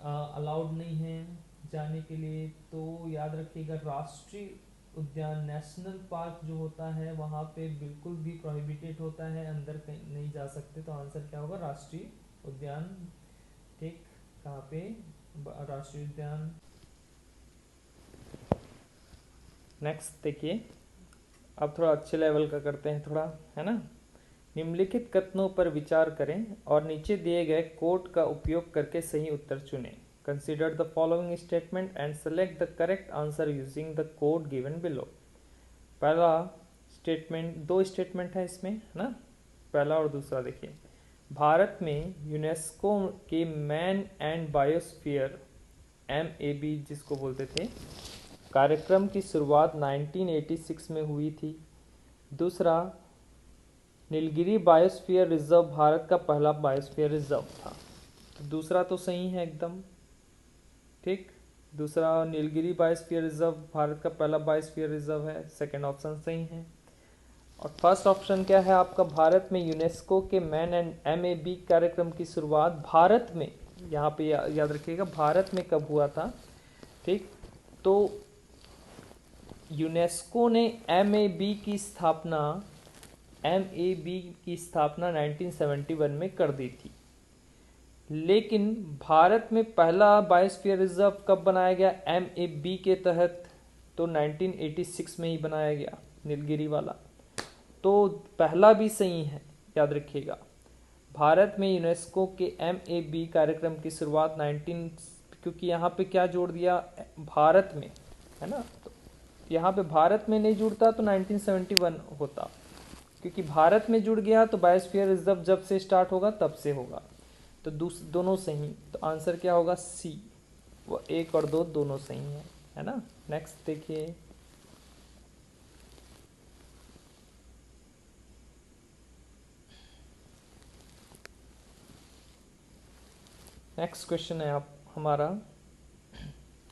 अलाउड नहीं है जाने के लिए? तो याद रखिएगा, राष्ट्रीय उद्यान, नेशनल पार्क जो होता है वहाँ पे बिल्कुल भी प्रोहिबिटेड होता है, अंदर कहीं नहीं जा सकते। तो आंसर क्या होगा? राष्ट्रीय उद्यान। ठीक, कहाँ पे? राष्ट्रीय उद्यान। नेक्स्ट देखिए, अब थोड़ा अच्छे लेवल का करते हैं थोड़ा, है ना। निम्नलिखित कथनों पर विचार करें और नीचे दिए गए कोड का उपयोग करके सही उत्तर चुनें। Consider the following statement and select the correct answer using the code given below. पहला स्टेटमेंट, 2 स्टेटमेंट है इसमें, है ना, पहला और दूसरा। देखिए, भारत में यूनेस्को के मैन एंड बायोस्फीयर MAB जिसको बोलते थे कार्यक्रम की शुरुआत 1986 में हुई थी। दूसरा, नीलगिरी बायोस्फीयर रिजर्व भारत का पहला बायोस्फीयर रिजर्व था। तो दूसरा तो सही है एकदम। ठीक, दूसरा नीलगिरी बायोस्फीयर रिजर्व भारत का पहला बायोस्फीयर रिजर्व है, सेकंड ऑप्शन सही है। और फर्स्ट ऑप्शन क्या है आपका? भारत में यूनेस्को के मैन एंड MAB कार्यक्रम की शुरुआत भारत में, यहाँ पे याद रखिएगा भारत में कब हुआ था। ठीक, तो यूनेस्को ने MAB की स्थापना 1971 में कर दी थी। लेकिन भारत में पहला बायोस्फीयर रिजर्व कब बनाया गया MAB के तहत? तो 1986 में ही बनाया गया, नीलगिरी वाला। तो पहला भी सही है, याद रखिएगा। भारत में यूनेस्को के MAB कार्यक्रम की शुरुआत 19, क्योंकि यहाँ पे क्या जोड़ दिया? भारत में, है ना। तो यहाँ पे भारत में नहीं जुड़ता तो 1971 होता, क्योंकि भारत में जुड़ गया तो बायोस्फीयर रिजर्व जब से स्टार्ट होगा तब से होगा। तो दोनों सही। तो आंसर क्या होगा? C। वो 1 और 2 दोनों सही है ना। नेक्स्ट देखिए, नेक्स्ट क्वेश्चन है आप हमारा,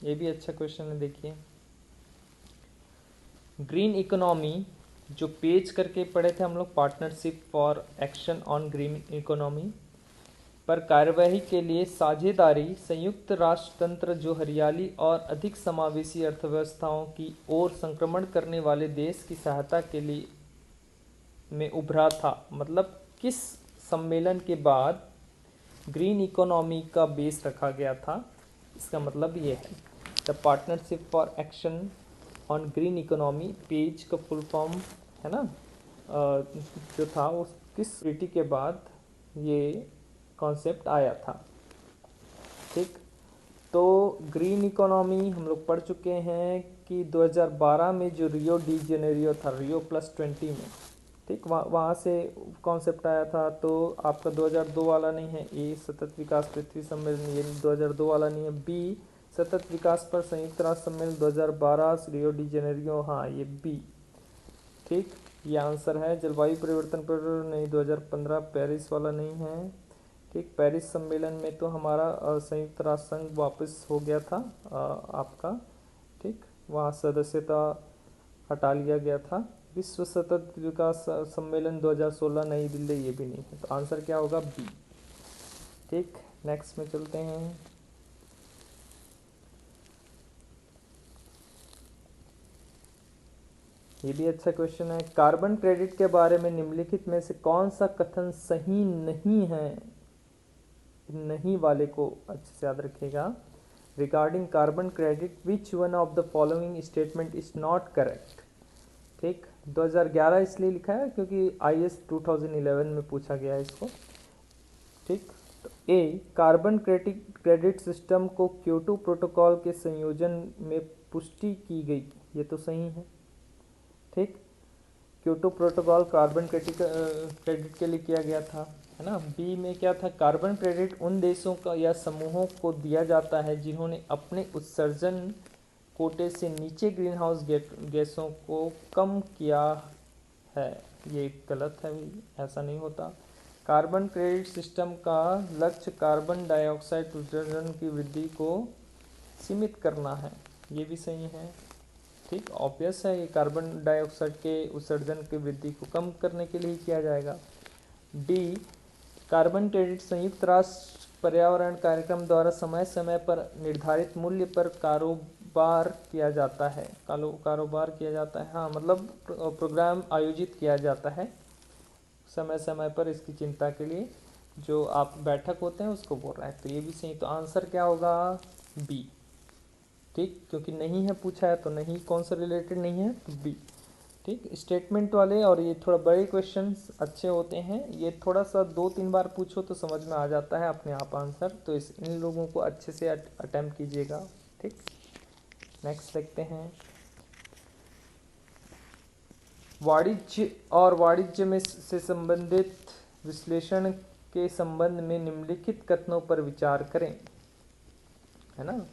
ये भी अच्छा क्वेश्चन है। देखिए, ग्रीन इकोनॉमी जो पेज करके पढ़े थे हम लोग, partnership for action on green economy, पर कार्यवाही के लिए साझेदारी, संयुक्त राष्ट्र तंत्र जो हरियाली और अधिक समावेशी अर्थव्यवस्थाओं की ओर संक्रमण करने वाले देश की सहायता के लिए में उभरा था। मतलब किस सम्मेलन के बाद ग्रीन इकोनॉमी का बेस रखा गया था, इसका मतलब ये है the partnership for action on green economy, page का फुल फॉर्म है ना, जो था वो किस ट्रीटी के बाद ये कॉन्सेप्ट आया था। ठीक, तो ग्रीन इकोनॉमी हम लोग पढ़ चुके हैं कि 2012 में जो रियो डी जेनेरियो था, रियो +20 में, ठीक, वहाँ से कॉन्सेप्ट आया था। तो आपका 2002 वाला नहीं है, ए सतत विकास पृथ्वी सम्मेलन, ये 2002 वाला नहीं है। बी सतत विकास पर संयुक्त राष्ट्र सम्मेलन 2012 रियो डी जेनेरियो, हाँ ये बी, ठीक, ये आंसर है। जलवायु परिवर्तन पर नहीं, 2015 पेरिस वाला नहीं है। ठीक, पेरिस सम्मेलन में तो हमारा संयुक्त राष्ट्र संघ वापस हो गया था आपका, ठीक, वहाँ सदस्यता हटा लिया गया था। विश्व सतत विकास सम्मेलन 2016 नई दिल्ली, ये भी नहीं है, तो आंसर क्या होगा, बी। ठीक, नेक्स्ट में चलते हैं। ये भी अच्छा क्वेश्चन है। कार्बन क्रेडिट के बारे में निम्नलिखित में से कौन सा कथन सही नहीं है? नहीं वाले को अच्छे से याद रखिएगा। Regarding carbon credit which one of the following statement is not correct. ठीक, 2011 इसलिए लिखा है क्योंकि IS 2011 में पूछा गया है इसको। ठीक, तो ए, कार्बन क्रेडिट सिस्टम को क्योटो प्रोटोकॉल के संयोजन में पुष्टि की गई, ये तो सही है। ठीक, क्योटो प्रोटोकॉल कार्बन क्रेडिट के लिए किया गया था, है ना। बी में क्या था, कार्बन क्रेडिट उन देशों का या समूहों को दिया जाता है जिन्होंने अपने उत्सर्जन कोटे से नीचे ग्रीन हाउस गैसों को कम किया है। ये गलत है, ऐसा नहीं होता। कार्बन क्रेडिट सिस्टम का लक्ष्य कार्बन डाइऑक्साइड उत्सर्जन की वृद्धि को सीमित करना है, ये भी सही है। ठीक, ऑब्वियस है, ये कार्बन डाइऑक्साइड के उत्सर्जन की वृद्धि को कम करने के लिए किया जाएगा। डी, कार्बन क्रेडिट संयुक्त राष्ट्र पर्यावरण कार्यक्रम द्वारा समय समय पर निर्धारित मूल्य पर कारोबार किया जाता है। कारोबार किया जाता है, हाँ, मतलब प्रोग्राम आयोजित किया जाता है समय समय पर इसकी चिंता के लिए, जो आप बैठक होते हैं उसको बोल रहा है, तो ये भी सही। तो आंसर क्या होगा, बी। ठीक, क्योंकि नहीं है पूछा है तो नहीं, कौन सा रिलेटेड नहीं है, तो बी। ठीक, स्टेटमेंट वाले और ये थोड़ा बड़े क्वेश्चंस अच्छे होते हैं, ये थोड़ा सा 2-3 बार पूछो तो समझ में आ जाता है अपने आप आंसर, तो इन लोगों को अच्छे से अटेम्प्ट कीजिएगा। ठीक, नेक्स्ट देखते हैं। वाणिज्य और वाणिज्य में से संबंधित विश्लेषण के संबंध में निम्नलिखित कथनों पर विचार करें, है ना।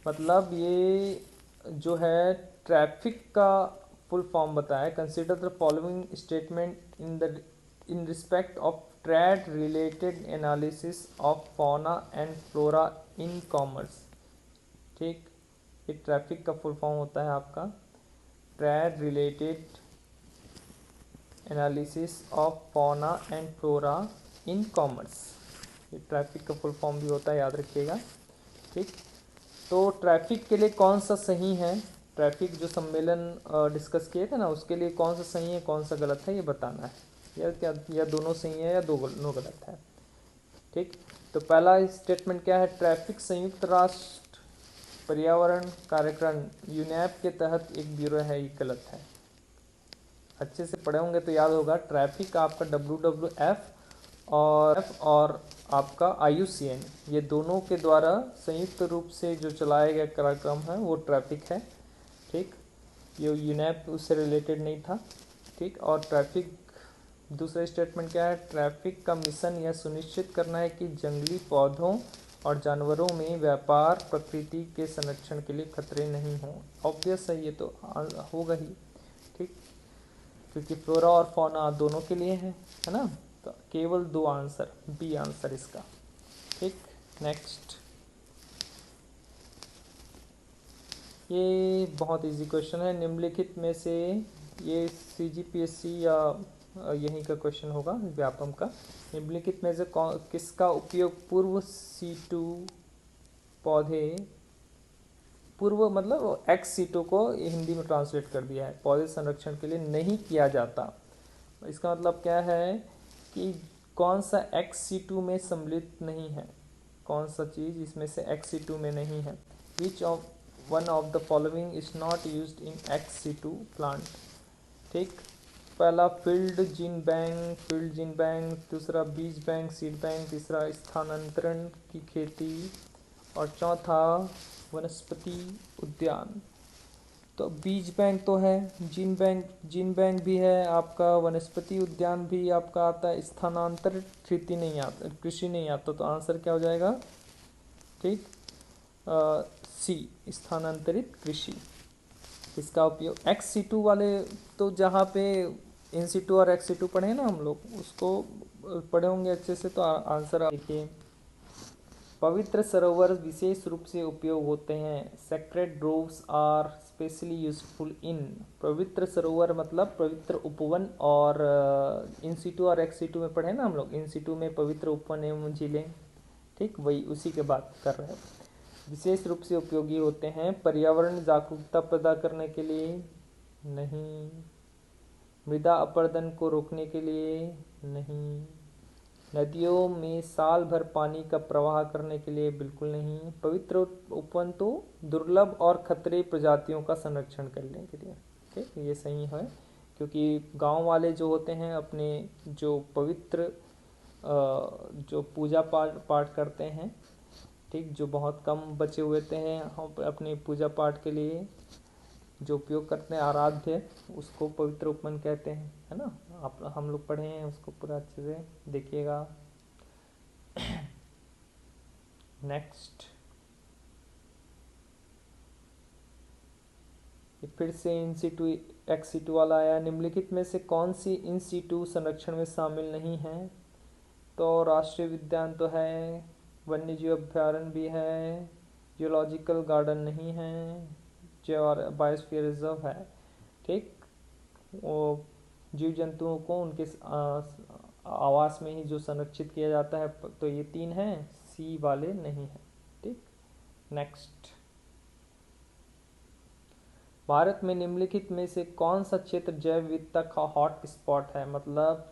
मतलब ये जो है ट्रैफिक का फुल फॉर्म बताया। Consider the following statement in respect of trade related analysis of fauna and flora in commerce. ठीक, ये ट्रैफिक का फुल फॉर्म होता है आपका trade related analysis of fauna and flora in commerce. ये traffic का full form भी होता है, याद रखिएगा। ठीक, तो ट्रैफिक के लिए कौन सा सही है, ट्रैफिक जो सम्मेलन डिस्कस किए थे ना, उसके लिए कौन सा सही है कौन सा गलत है ये बताना है, या दोनों सही है या दोनों गलत है। ठीक, तो पहला स्टेटमेंट क्या है, ट्रैफिक संयुक्त राष्ट्र पर्यावरण कार्यक्रम यूनैप के तहत एक ब्यूरो है, ये गलत है। अच्छे से पढ़े होंगे तो याद होगा, ट्रैफिक आपका WWF और आपका IUCN, ये दोनों के द्वारा संयुक्त रूप से जो चलाया गया कार्यक्रम है वो ट्रैफिक है। ठीक, ये यूनैप उससे रिलेटेड नहीं था। ठीक, और ट्रैफिक दूसरा स्टेटमेंट क्या है, ट्रैफिक का मिशन यह सुनिश्चित करना है कि जंगली पौधों और जानवरों में व्यापार प्रकृति के संरक्षण के लिए खतरे नहीं हों। ऑब्वियस है, ये तो होगा ही। ठीक, क्योंकि फ्लोरा और फौना दोनों के लिए है ना, तो केवल 2 आंसर, बी आंसर इसका। ठीक, नेक्स्ट। ये बहुत इजी क्वेश्चन है। निम्नलिखित में से ये CGPSC या यहीं का क्वेश्चन होगा व्यापम का। निम्नलिखित में से किसका उपयोग पूर्व सीटू पौधे, पूर्व मतलब एक्स सीटू को हिंदी में ट्रांसलेट कर दिया है, पौधे संरक्षण के लिए नहीं किया जाता। इसका मतलब क्या है कि कौन सा एक्स सीटू में सम्मिलित नहीं है, कौन सा चीज़ इसमें से एक्स सीटू में नहीं है। Which of one of the following is not used in ex situ plant. ठीक, पहला फील्ड जीन बैंक, दूसरा बीज बैंक सीड बैंक, तीसरा स्थानांतरण की खेती, और चौथा वनस्पति उद्यान। तो बीज बैंक तो है, जीन बैंक भी है आपका, वनस्पति उद्यान भी आपका आता है, स्थानांतरित खेती नहीं आता, कृषि नहीं आता, तो आंसर क्या हो जाएगा? ठीक, सी स्थानांतरित कृषि। इसका उपयोग एक्स सी टू वाले, तो जहाँ पे इन सी टू और एक्स सी टू पढ़े हैं ना हम लोग, उसको पढ़े होंगे अच्छे से, तो आंसर देखिए। पवित्र सरोवर विशेष रूप से उपयोग होते हैं। Sacred groves are specially useful in. पवित्र सरोवर मतलब पवित्र उपवन, और इन सीटू और एक्स सीटू में पढ़े ना हम लोग, इन सीटू में पवित्र उपवन एवं झीलें, ठीक वही उसी के बात कर रहे हैं। विशेष रूप से उपयोगी होते हैं। पर्यावरण जागरूकता पैदा करने के लिए नहीं, मृदा अपरदन को रोकने के लिए नहीं, नदियों में साल भर पानी का प्रवाह करने के लिए बिल्कुल नहीं, पवित्र उपवन तो दुर्लभ और खतरे प्रजातियों का संरक्षण करने के लिए। ठीक, ये सही है, क्योंकि गांव वाले जो होते हैं अपने जो पवित्र जो पूजा पाठ करते हैं, ठीक, जो बहुत कम बचे हुए हैं हम अपने पूजा पाठ के लिए जो उपयोग करते हैं आराध्य, उसको पवित्र उपवन कहते हैं, है ना। आप हम लोग पढ़े हैं उसको पूरा अच्छे से देखिएगा। नेक्स्ट, फिर से इन सीटू एक्स सीटू वाला आया। निम्नलिखित में से कौन सी इन सीटू संरक्षण में शामिल नहीं है? तो राष्ट्रीय उद्यान तो है, वन्य जीव अभ्यारण्य भी है, जियोलॉजिकल गार्डन नहीं है, बायोस्फीयर रिजर्व है। ठीक, वो जीव जंतुओं को उनके आवास में ही जो संरक्षित किया जाता है, तो ये तीन हैं, सी वाले नहीं है। ठीक, नेक्स्ट, भारत में निम्नलिखित में से कौन सा क्षेत्र जैव विविधता का हॉट स्पॉट है? मतलब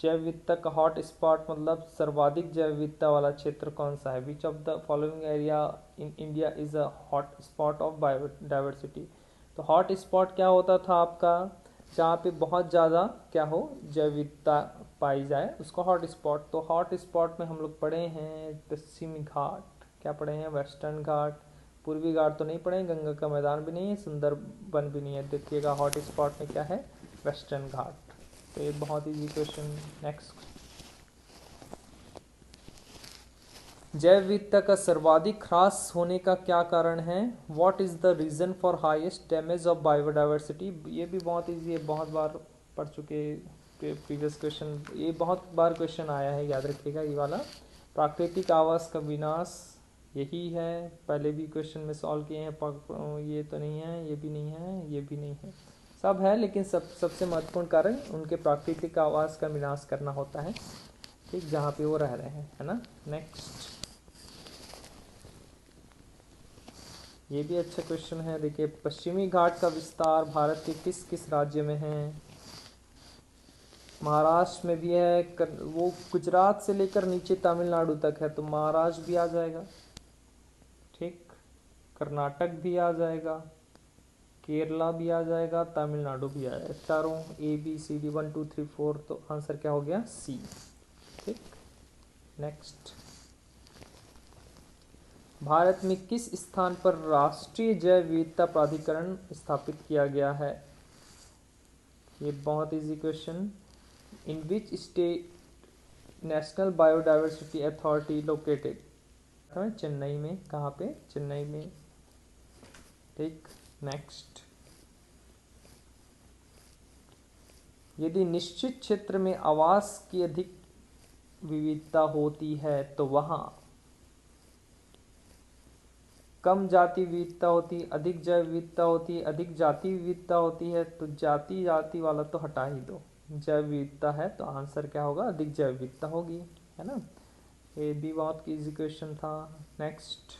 जैव विविधता का हॉट स्पॉट मतलब सर्वाधिक जैव विविधता वाला क्षेत्र कौन सा है? Which of the following area in India is a hot spot of biodiversity. तो हॉट स्पॉट क्या होता था आपका? जहाँ पे बहुत ज़्यादा क्या हो, जैव विविधता पाई जाए, उसको हॉट स्पॉट। तो हॉट स्पॉट में हम लोग पढ़े हैं पश्चिमी घाट, क्या पढ़े हैं? वेस्टर्न घाट। पूर्वी घाट तो नहीं पढ़े, गंगा का मैदान भी नहीं है, सुंदरबन भी नहीं है। देखिएगा हॉट स्पॉट में क्या है, वेस्टर्न घाट। तो ये बहुत इजी क्वेश्चन। नेक्स्ट, जैव विविधता का सर्वाधिक ह्रास होने का क्या कारण है? What is the reason for highest damage of biodiversity. ये भी बहुत इजी है, बहुत बार पढ़ चुके प्रीवियस क्वेश्चन, ये बहुत बार क्वेश्चन आया है, याद रखिएगा ये वाला। प्राकृतिक आवास का विनाश, यही है, पहले भी क्वेश्चन में सॉल्व किए हैं। ये तो नहीं है, ये भी नहीं है, ये भी नहीं है, सब है, लेकिन सबसे महत्वपूर्ण कारण उनके प्राकृतिक आवास का विनाश करना होता है, ठीक, जहाँ पे वो रह रहे हैं, है ना। नेक्स्ट, ये भी अच्छा क्वेश्चन है, देखिए पश्चिमी घाट का विस्तार भारत के किस किस राज्य में है? महाराष्ट्र में भी है, वो गुजरात से लेकर नीचे तमिलनाडु तक है, तो महाराष्ट्र भी आ जाएगा, ठीक, कर्नाटक भी आ जाएगा, केरला भी आ जाएगा, तमिलनाडु भी आ जाएगा। चारों ए बी सी डी 1 2 3 4, तो आंसर क्या हो गया? सी। ठीक, नेक्स्ट, भारत में किस स्थान पर राष्ट्रीय जैव विविधता प्राधिकरण स्थापित किया गया है? ये बहुत easy question. In which state national biodiversity authority located? Chennai में। कहाँ पे? चेन्नई में। ठीक, नेक्स्ट, यदि निश्चित क्षेत्र में आवास की अधिक विविधता होती है तो वहाँ कम जाति विविधता होती, अधिक जैव विविधता होती, अधिक जाति विविधता होती है। तो जाति जाति वाला तो हटा ही दो, जैव विविधता है तो आंसर क्या होगा, अधिक जैव विविधता होगी, है ना। ये भी बहुत इजी क्वेश्चन था। नेक्स्ट,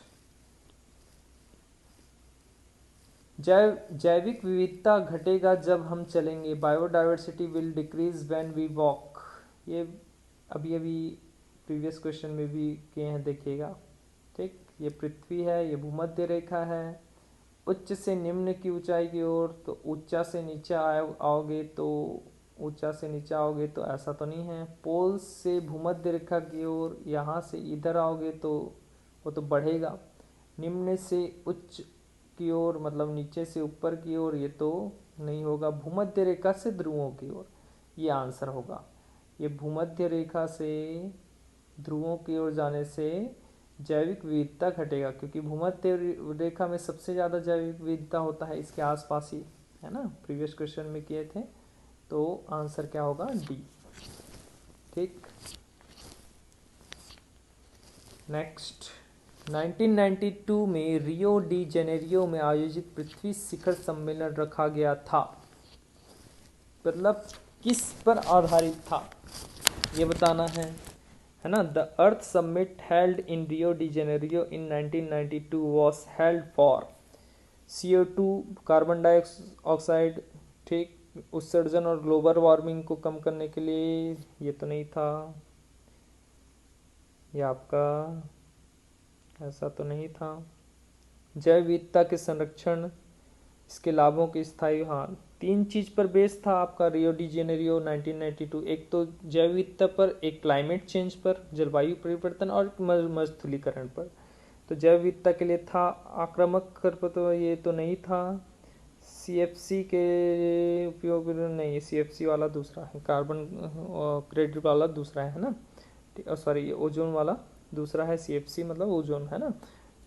जैविक विविधता घटेगा जब हम चलेंगे, biodiversity will decrease when we walk. ये अभी अभी प्रीवियस क्वेश्चन में भी किए हैं, देखिएगा। ठीक, ये पृथ्वी है, ये भूमध्य रेखा है। उच्च से निम्न की ऊंचाई की ओर, तो ऊंचा से नीचे आओगे तो ऊंचा से नीचे आओगे तो ऐसा तो नहीं है। पोल से भूमध्य रेखा की ओर, यहाँ से इधर आओगे तो वो तो बढ़ेगा। निम्न से उच्च की ओर मतलब नीचे से ऊपर की ओर, ये तो नहीं होगा। भूमध्य रेखा से ध्रुवों की ओर, ये आंसर होगा। ये भूमध्य रेखा से ध्रुवों की ओर जाने से जैविक विविधता घटेगा, क्योंकि भूमध्य रेखा में सबसे ज़्यादा जैविक विविधता होता है इसके आसपास ही, है ना, प्रीवियस क्वेश्चन में किए थे। तो आंसर क्या होगा, डी। ठीक, नेक्स्ट, 1992 में रियो डी जेनेरियो में आयोजित पृथ्वी शिखर सम्मेलन रखा गया था, मतलब किस पर आधारित था ये बताना है ना। The earth summit held in Rio de Janeiro in 1992 was held for CO2 carbon dioxide, ठीक, उत्सर्जन और ग्लोबल वार्मिंग को कम करने के लिए। ये तो नहीं था, ये आपका ऐसा तो नहीं था। जैव विविधता के संरक्षण, इसके लाभों के स्थायी, हाँ, तीन चीज पर बेस था आपका रियो डी जेनेरियो 1992। एक तो जैव विविधता पर, एक क्लाइमेट चेंज पर, जलवायु परिवर्तन, और मरुस्थलीकरण पर। तो जैव विविधता के लिए था आक्रामक खरपतवार, ये तो नहीं था। CFC के उपयोग नहीं, CFC वाला दूसरा है, कार्बन क्रेडिट वाला दूसरा है ना, सॉरी ये ओजोन वाला दूसरा है। CFC मतलब ओजोन, है ना।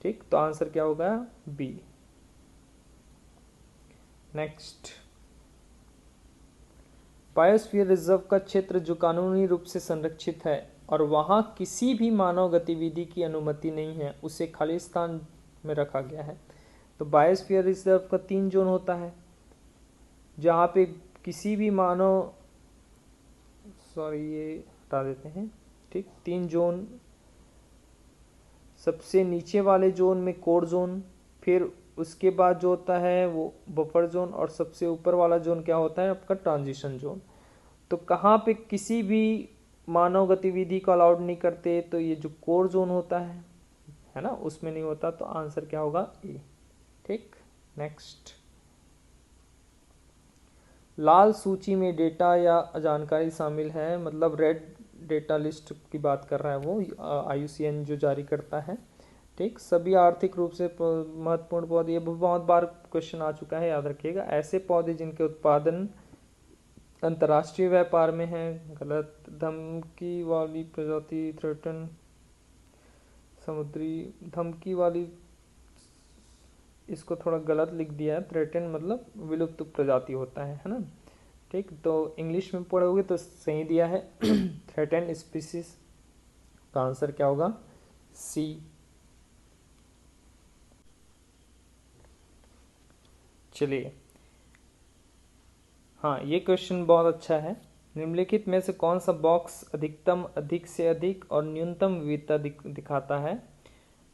ठीक, तो आंसर क्या होगा, बी। नेक्स्ट, बायोस्फीयर रिजर्व का क्षेत्र जो कानूनी रूप से संरक्षित है और वहां किसी भी मानव गतिविधि की अनुमति नहीं है, उसे खालिस्तान में रखा गया है। तो बायोस्फीयर रिजर्व का 3 जोन होता है, जहां पे किसी भी मानव, सॉरी ये हटा देते हैं, ठीक, 3 जोन। सबसे नीचे वाले जोन में कोर जोन, फिर उसके बाद जो होता है वो बफर जोन, और सबसे ऊपर वाला जोन क्या होता है आपका, ट्रांजिशन जोन। तो कहाँ पे किसी भी मानव गतिविधि को अलाउड नहीं करते, तो ये जो कोर जोन होता है ना, उसमें नहीं होता। तो आंसर क्या होगा, ए। ठीक, नेक्स्ट, लाल सूची में डेटा या जानकारी शामिल है, मतलब रेड डेटा लिस्ट की बात कर रहा है वो, IUCN जो जारी करता है। ठीक, सभी आर्थिक रूप से महत्वपूर्ण पौधे, ये बहुत बार क्वेश्चन आ चुका है, याद रखिएगा। ऐसे पौधे जिनके उत्पादन अंतर्राष्ट्रीय व्यापार में है, गलत। धमकी वाली प्रजाति, थ्रेटन, समुद्री धमकी वाली, इसको थोड़ा गलत लिख दिया है, थ्रेटन मतलब विलुप्त प्रजाति होता है ना। ठीक, तो इंग्लिश में पढ़ोगे तो सही दिया है थ्रेटन स्पीसीज। का आंसर क्या होगा, सी। चलिए, हाँ, ये क्वेश्चन बहुत अच्छा है। निम्नलिखित में से कौन सा बॉक्स अधिकतम, अधिक से अधिक और न्यूनतम विविधता दिखाता है।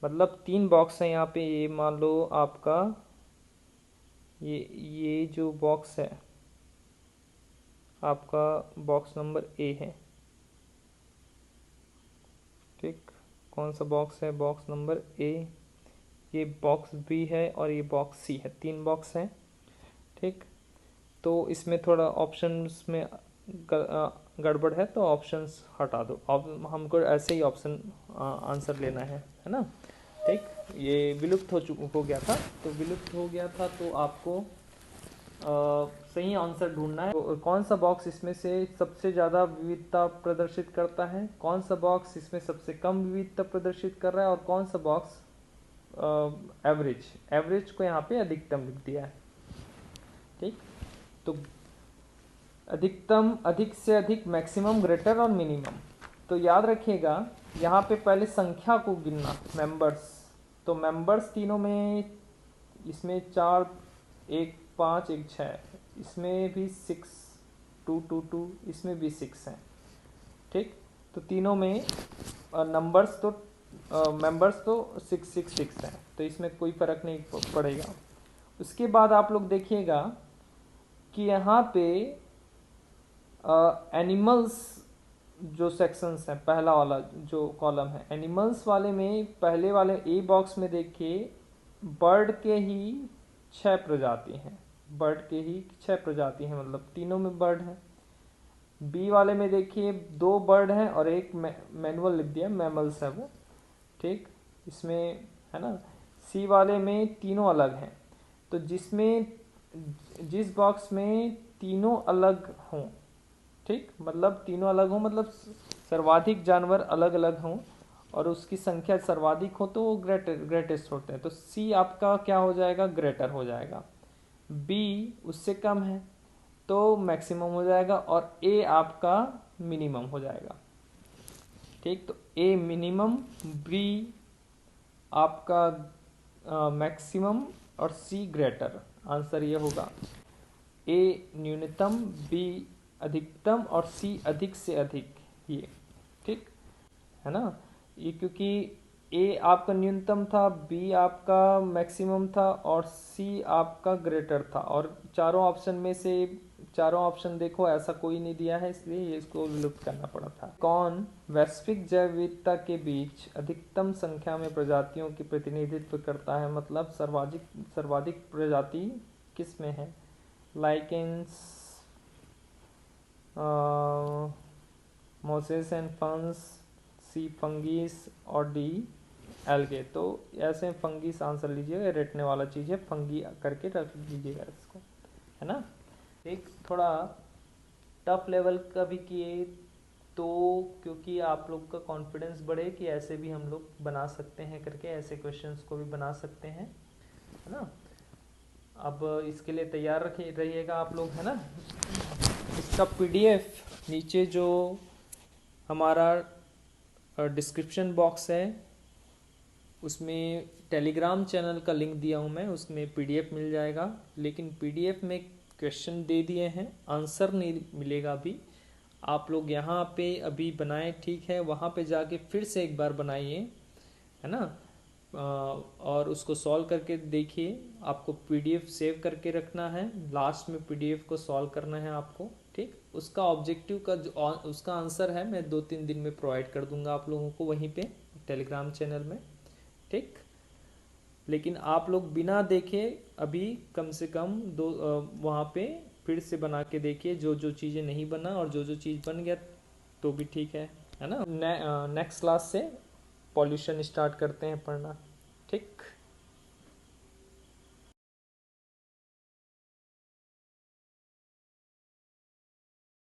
मतलब 3 बॉक्स है यहाँ पे, ये मान लो आपका ये जो बॉक्स है आपका बॉक्स नंबर A है। ठीक, कौन सा बॉक्स है, बॉक्स नंबर A। ये बॉक्स B है और ये बॉक्स C है, 3 बॉक्स हैं। ठीक, तो इसमें थोड़ा ऑप्शंस में गड़बड़ है, तो ऑप्शंस हटा दो। अब हमको ऐसे ही ऑप्शन आंसर लेना है ना। ठीक, ये विलुप्त हो गया था, तो विलुप्त हो गया था तो आपको सही आंसर ढूंढना है। तो कौन सा बॉक्स इसमें से सबसे ज़्यादा विविधता प्रदर्शित करता है, कौन सा बॉक्स इसमें सबसे कम विविधता प्रदर्शित कर रहा है, और कौन सा बॉक्स एवरेज को यहाँ पे अधिकतम लिख दिया है। ठीक, तो अधिकतम, अधिक से अधिक, मैक्सिमम, ग्रेटर और मिनिमम। तो याद रखिएगा यहाँ पे पहले संख्या को गिनना, मेंबर्स, तो मेंबर्स तीनों में, इसमें 4, 1 5 1 6, इसमें भी 6 2 2 2, इसमें भी 6 हैं। ठीक, तो तीनों में नंबर्स तो मेंबर्स तो 6 6 6 हैं, तो इसमें कोई फ़र्क नहीं पड़ेगा। उसके बाद आप लोग देखिएगा कि यहाँ पे एनिमल्स जो सेक्शंस हैं, पहला वाला जो कॉलम है एनिमल्स वाले में, पहले वाले ए बॉक्स में देखिए बर्ड के ही 6 प्रजाति हैं, बर्ड के ही 6 प्रजाति हैं, मतलब तीनों में बर्ड है। बी वाले में देखिए 2 बर्ड हैं और एक मैनुअल लिख दिया, मैमल्स है वो। ठीक, इसमें है ना। सी वाले में तीनों अलग हैं, तो जिस बॉक्स में तीनों अलग हों, ठीक, मतलब तीनों अलग हों मतलब सर्वाधिक जानवर अलग अलग हों और उसकी संख्या सर्वाधिक हो तो वो ग्रेटेस्ट होते हैं, तो सी आपका क्या हो जाएगा, ग्रेटर हो जाएगा। बी उससे कम है तो मैक्सिमम हो जाएगा और ए आपका मिनिमम हो जाएगा। ठीक, तो ए मिनिमम, बी आपका मैक्सिमम और सी ग्रेटर। आंसर ये होगा ए न्यूनतम, बी अधिकतम और सी अधिक से अधिक। ये ठीक है ना, ये क्योंकि ए आपका न्यूनतम था, बी आपका मैक्सिमम था और सी आपका ग्रेटर था, और चारों ऑप्शन में से चारों ऑप्शन देखो ऐसा कोई नहीं दिया है, इसलिए ये इसको विलुप्त करना पड़ा था। कौन वैश्विक जैव विविधता के बीच अधिकतम संख्या में प्रजातियों की प्रतिनिधित्व करता है, मतलब सर्वाधिक प्रजाति किस में है? लाइकेंस, मोसेस एंड फंस, सी फंगीस और डी एल्गे। तो ऐसे फंगीस आंसर लीजिएगा, रटने वाला चीज़ है, फंगी करके रख दीजिएगा इसको, है ना। एक थोड़ा टफ लेवल का भी किए तो, क्योंकि आप लोग का कॉन्फिडेंस बढ़े कि ऐसे भी हम लोग बना सकते हैं करके, ऐसे क्वेश्चंस को भी बना सकते हैं, है ना। अब इसके लिए तैयार रहिएगा आप लोग, है ना। इसका पीडीएफ नीचे जो हमारा डिस्क्रिप्शन बॉक्स है उसमें टेलीग्राम चैनल का लिंक दिया हूँ मैं, उसमें पीडीएफ मिल जाएगा। लेकिन पीडीएफ में क्वेश्चन दे दिए हैं, आंसर नहीं मिलेगा अभी। आप लोग यहाँ पे अभी बनाएं, ठीक है, वहाँ पे जाके फिर से एक बार बनाइए, है ना, और उसको सॉल्व करके देखिए। आपको पीडीएफ सेव करके रखना है, लास्ट में पीडीएफ को सॉल्व करना है आपको। ठीक, उसका ऑब्जेक्टिव का जो उसका आंसर है मैं 2-3 दिन में प्रोवाइड कर दूंगा आप लोगों को वहीं पे टेलीग्राम चैनल में। ठीक, लेकिन आप लोग बिना देखे अभी कम से कम वहाँ पे फिर से बना के देखिए, जो जो चीज़ें नहीं बना और जो जो चीज़ बन गया तो भी ठीक है ना। नेक्स्ट क्लास से पॉल्यूशन स्टार्ट करते हैं पढ़ना। ठीक।